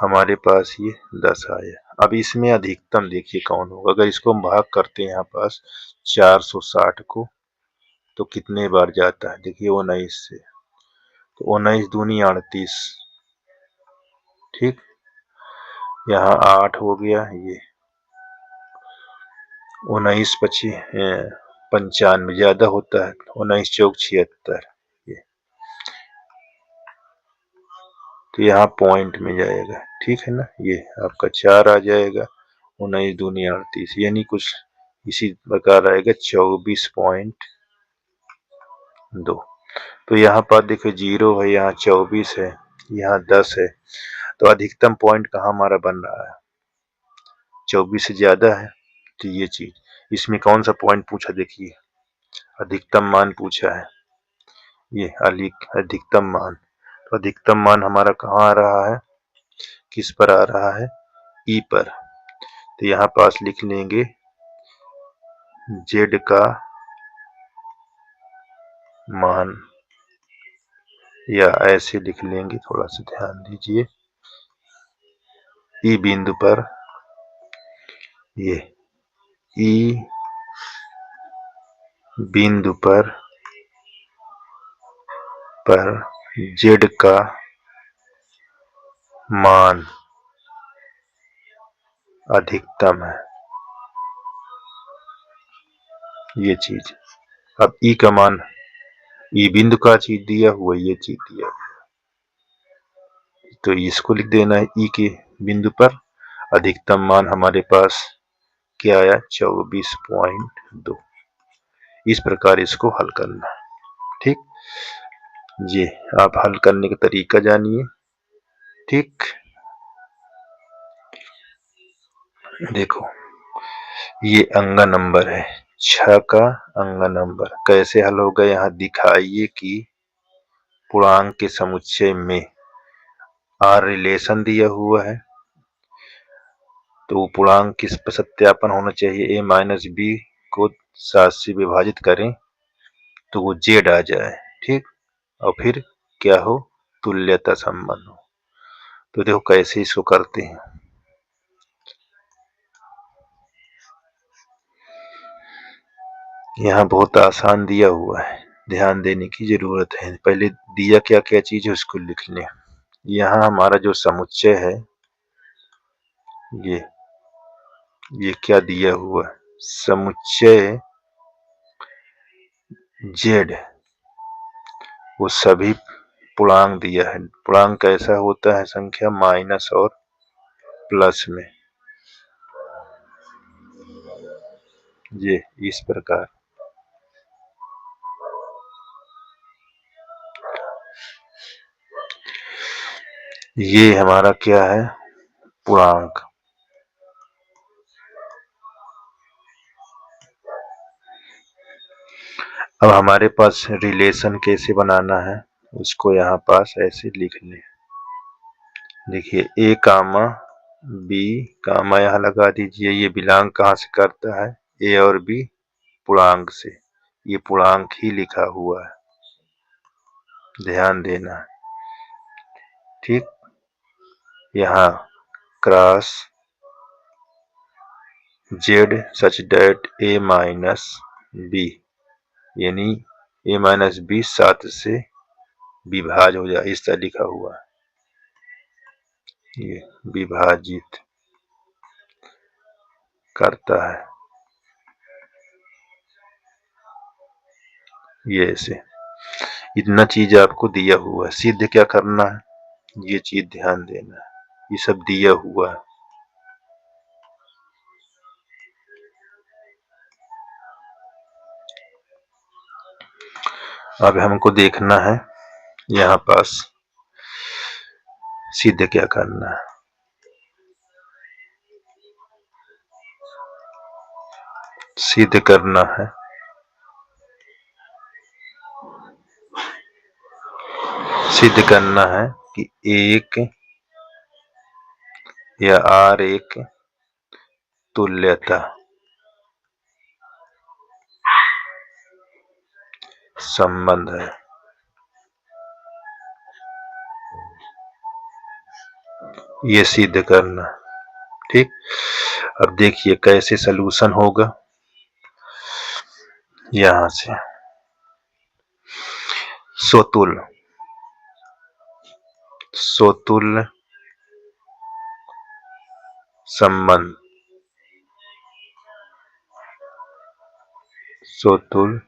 हमारे पास ये 10 आया। अब इसमें अधिकतम देखिए कौन होगा, अगर इसको हम भाग करते हैं यहाँ पास 460 को तो कितने बार जाता है, देखिए 19 से, तो 19 दूनी 38, ठीक। यहाँ 8 हो गया, ये 19 25 95 ज्यादा होता है, 19 चौक 76। ये तो यहाँ पॉइंट में जाएगा, ठीक है ना। ये आपका 4 आ जाएगा, 19 दूनी 38, यानी कुछ इसी प्रकार आएगा 24.2। तो यहाँ पर देखो 0 है, यहाँ 24 है, यहाँ 10 है, तो अधिकतम पॉइंट कहाँ हमारा बन रहा है, 24 से ज्यादा है। तो ये चीज, इसमें कौन सा पॉइंट पूछा, देखिए अधिकतम मान पूछा है, ये अधिकतम मान। तो अधिकतम मान हमारा कहाँ आ रहा है, किस पर आ रहा है, ई पर। तो यहाँ पास लिख लेंगे जेड का मान, या ऐसे लिख लेंगे, थोड़ा सा ध्यान दीजिए, ई बिंदु पर, ये ई बिंदु पर जेड का मान अधिकतम है, ये चीज। अब ई का मान, ई बिंदु का चीज दिया हुआ, ये चीज दिया हुआ, तो इसको लिख देना है, ई के बिंदु पर अधिकतम मान हमारे पास क्या आया, 24.2। इस प्रकार इसको हल करना है, ठीक। ये आप हल करने का तरीका जानिए, ठीक। देखो ये अंगा नंबर है, 6 का अंगा नंबर कैसे हल होगा, यहाँ दिखाइए कि पूर्णांक के समुच्चय में आर रिलेशन दिया हुआ है, तो पूर्णांक किस पर सत्यापन होना चाहिए, a माइनस बी को 7 से विभाजित करें तो वो जेड आ जाए, ठीक। और फिर क्या हो, तुल्यता संबंध हो। तो देखो कैसे इसको करते हैं, यहाँ बहुत आसान दिया हुआ है, ध्यान देने की जरूरत है। पहले दिया क्या क्या चीज है उसको लिख लें। यहाँ हमारा जो समुच्चय है, ये क्या दिया हुआ है, समुच्चय जेड, वो सभी पूर्णांक दिया है। पूर्णांक कैसा होता है, संख्या माइनस और प्लस में, ये इस प्रकार। ये हमारा क्या है, पूर्णांक। अब हमारे पास रिलेशन कैसे बनाना है, उसको यहाँ पास ऐसे लिख लें। देखिए ए कामा बी कामा यहाँ लगा दीजिए, ये बिलोंग कहाँ से करता है, ए और बी पूर्णांक से, ये पूर्णांक ही लिखा हुआ है, ध्यान देना है, ठीक। यहाँ क्रॉस जेड सच डेट ए माइनस बी, यानी ए माइनस बी 7 से विभाज हो जाए, इस तरह लिखा हुआ है, ये विभाजित करता है, ये ऐसे। इतना चीज आपको दिया हुआ है, सिद्ध क्या करना है, ये चीज ध्यान देना है, ये सब दिया हुआ है। अब हमको देखना है यहाँ पास सिद्ध क्या करना है। सिद्ध करना है, सिद्ध करना है कि एक या आर एक तुल्यता संबंध है, ये सिद्ध करना, ठीक। अब देखिए कैसे सलूशन होगा, यहां से स्वतुल्य स्वतुल्य संबंध सोतुल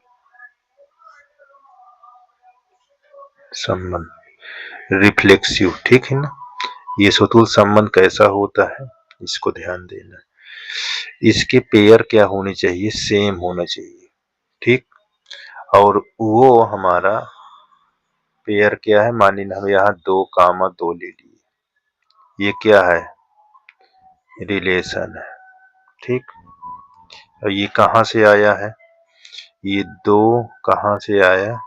संबंध रिफ्लेक्सिव, ठीक है ना। ये सोतुल संबंध कैसा होता है, इसको ध्यान देना। इसके पेयर क्या होने चाहिए, सेम होना चाहिए, ठीक। और वो हमारा पेयर क्या है, मान लीजिए हम यहाँ 2, 2 ले लिए, ये क्या है, रिलेशन है, ठीक। और ये कहाँ से आया है, ये 2 कहाँ से आया,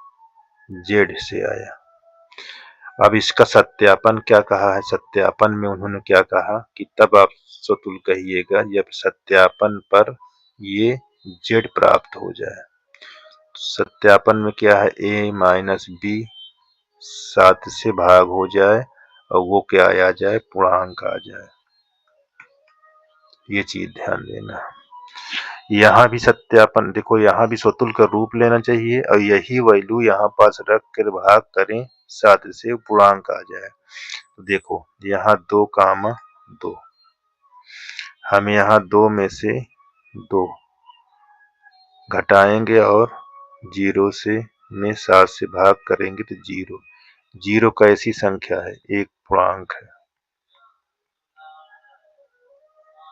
जेड से आया। अब इसका सत्यापन क्या कहा है, सत्यापन में उन्होंने क्या कहा कि तब आप सोतुल कहिएगा जब सत्यापन पर ये जेड प्राप्त हो जाए। सत्यापन में क्या है, a माइनस बी 7 से भाग हो जाए और वो क्या आ जाए, पूर्णांक आ जाए। ये चीज ध्यान देना। यहाँ भी सत्यापन देखो, यहाँ भी सोतुल का रूप लेना चाहिए और यही वैल्यू यहाँ पास रख कर भाग करें 7 से, पूर्णांक आ जाए। तो देखो यहाँ 2, 2 हम यहाँ 2 में से 2 घटाएंगे और 0 से में 7 से भाग करेंगे तो 0। 0 कैसी संख्या है, एक पूर्णांक है,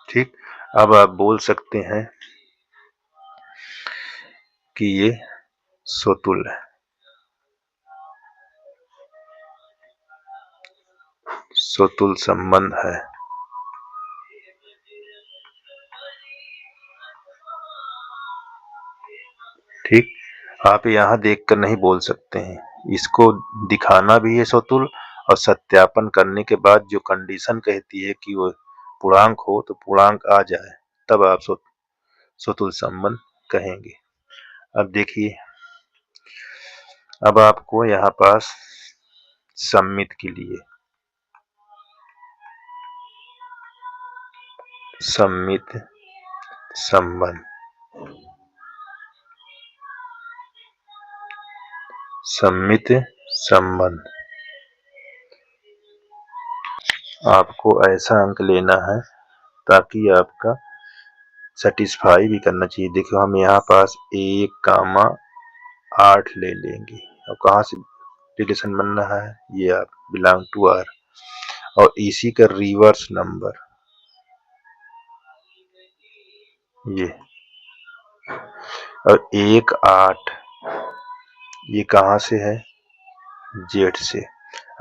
ठीक। अब आप बोल सकते हैं कि ये सोतुल है, सोतुल संबंध है। ठीक, आप यहाँ देखकर नहीं बोल सकते हैं, इसको दिखाना भी है सोतुल, और सत्यापन करने के बाद जो कंडीशन कहती है कि वो पूर्णांक हो तो पूर्णांक आ जाए, तब आप सोतुल संबंध कहेंगे। अब देखिए, अब आपको यहाँ पास सम्मित के लिए सम्मित संबंध, सम्मित संबंध आपको ऐसा अंक लेना है ताकि आपका सेटिस्फाई भी करना चाहिए। देखो हम यहाँ पास 1, 8 ले लेंगे, और कहाँ से रिलेशन बनना है, ये आप बिलोंग टू आर, और इसी का रिवर्स नंबर ये, और 1, 8 ये कहाँ से है, जेड से।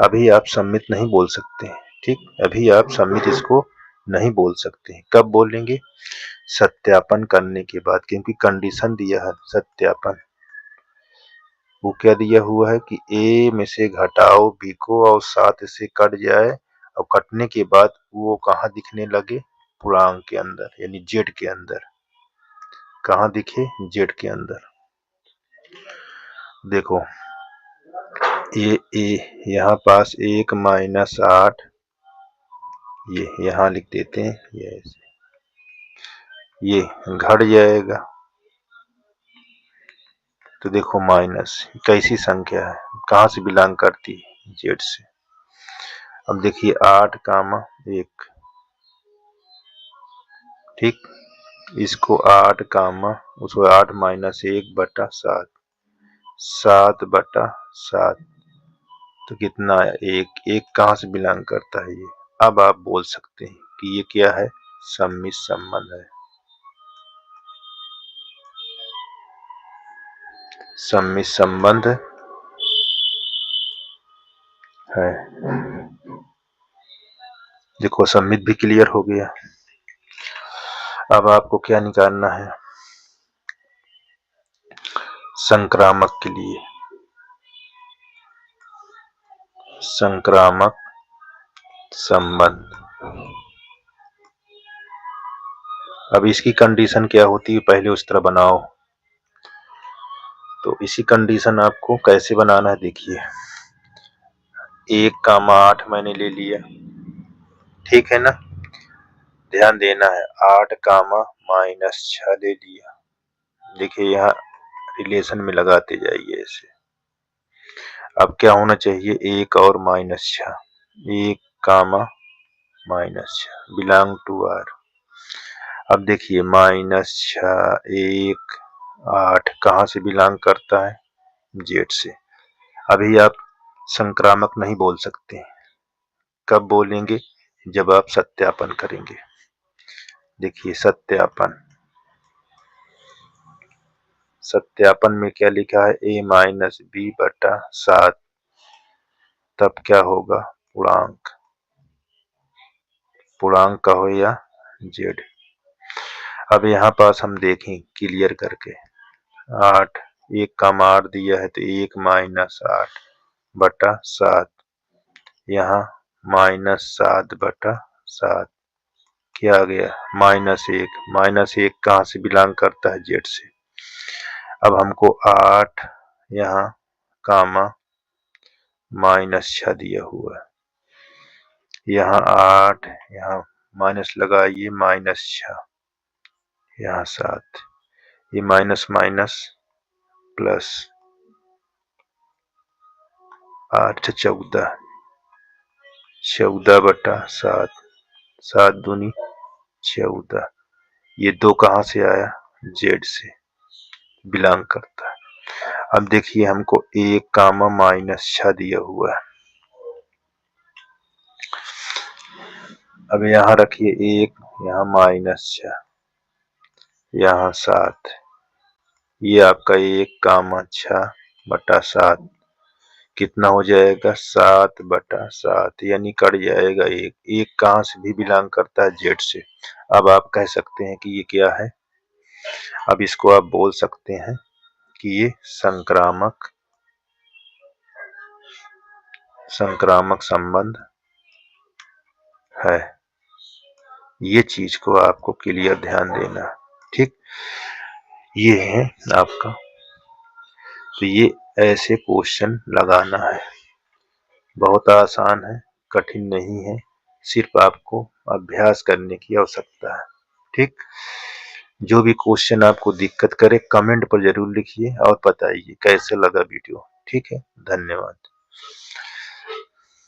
अभी आप सम्मित नहीं बोल सकते हैं, ठीक। अभी आप सम्मित इसको नहीं बोल सकते हैं, कब बोलेंगे, सत्यापन करने के बाद, क्योंकि कंडीशन दिया है सत्यापन। वो क्या दिया हुआ है कि a में से घटाओ b को और 7 से कट जाए, और कटने के बाद वो कहाँ दिखने लगे, पूर्णांक के अंदर, यानी जेड के अंदर। कहाँ दिखे, जेड के अंदर। देखो ये यहाँ पास 1 माइनस 8, ये यहाँ लिख देते हैं, ये घट जाएगा। तो देखो माइनस कैसी संख्या है, कहाँ से बिलोंग करती है, जेड से। अब देखिए 8, 1, ठीक। इसको 8, उसको 8 माइनस 1/7, 7/7, तो कितना आया, 1 कहाँ से बिलोंग करता है ये। अब आप बोल सकते हैं कि ये क्या है, सम्मित संबंध है, सम्मित संबंध है। देखो सम्मित भी क्लियर हो गया। अब आपको क्या निकालना है, संक्रामक के लिए, संक्रामक संबंध। अब इसकी कंडीशन क्या होती है, पहले उस तरह बनाओ। तो इसी कंडीशन आपको कैसे बनाना है, देखिए 1, 8 मैंने ले लिया, ठीक है ना। ध्यान देना है, 8, -6 ले लिया। देखिए यहाँ रिलेशन में लगाते जाइए ऐसे। अब क्या होना चाहिए, 1 और -6, 1, -6 बिलोंग टू आर। अब देखिए -6, 1 8 कहाँ से बिलोंग करता है? जेड से। अभी आप संक्रामक नहीं बोल सकते। कब बोलेंगे? जब आप सत्यापन करेंगे। देखिए सत्यापन, सत्यापन में क्या लिखा है? a माइनस बी बटा 7, तब क्या होगा? पूर्णांक, पूर्णांक का हो या जेड। अब यहाँ पास हम देखें क्लियर करके, 8 1 का मार दिया है तो 1 माइनस 8 बटा 7, यहाँ माइनस 7 बटा 7, क्या आ गया? -1। -1 कहाँ से बिलोंग करता है? जेड से। अब हमको 8 यहाँ कामा -6 दिया हुआ है, यहाँ 8 यहाँ माइनस लगाइए -6, यहाँ 7, ये माइनस माइनस प्लस 8 14, 14 बटा 7, 7 दूनी 14, ये 2 कहाँ से आया? जेड से बिलोंग करता है। अब देखिए हमको 1 कामा -6 दिया हुआ है, अब यहाँ रखिए 1, यहाँ -6, यहाँ 7, ये आपका 1 कामा 6 बटा 7 कितना हो जाएगा? 7 बटा 7, यानी कट जाएगा 1। 1 कहाँ से भी बिलोंग करता है? जेड से। अब आप कह सकते हैं कि ये क्या है? अब इसको आप बोल सकते हैं कि ये संक्रामक संबंध है। ये चीज को आपको क्लियर ध्यान देना, ठीक। ये है आपका, तो ये ऐसे क्वेश्चन लगाना है, बहुत आसान है, कठिन नहीं है, सिर्फ आपको अभ्यास करने की आवश्यकता है, ठीक। जो भी क्वेश्चन आपको दिक्कत करे कमेंट पर जरूर लिखिए और बताइए कैसे लगा वीडियो, ठीक है। धन्यवाद।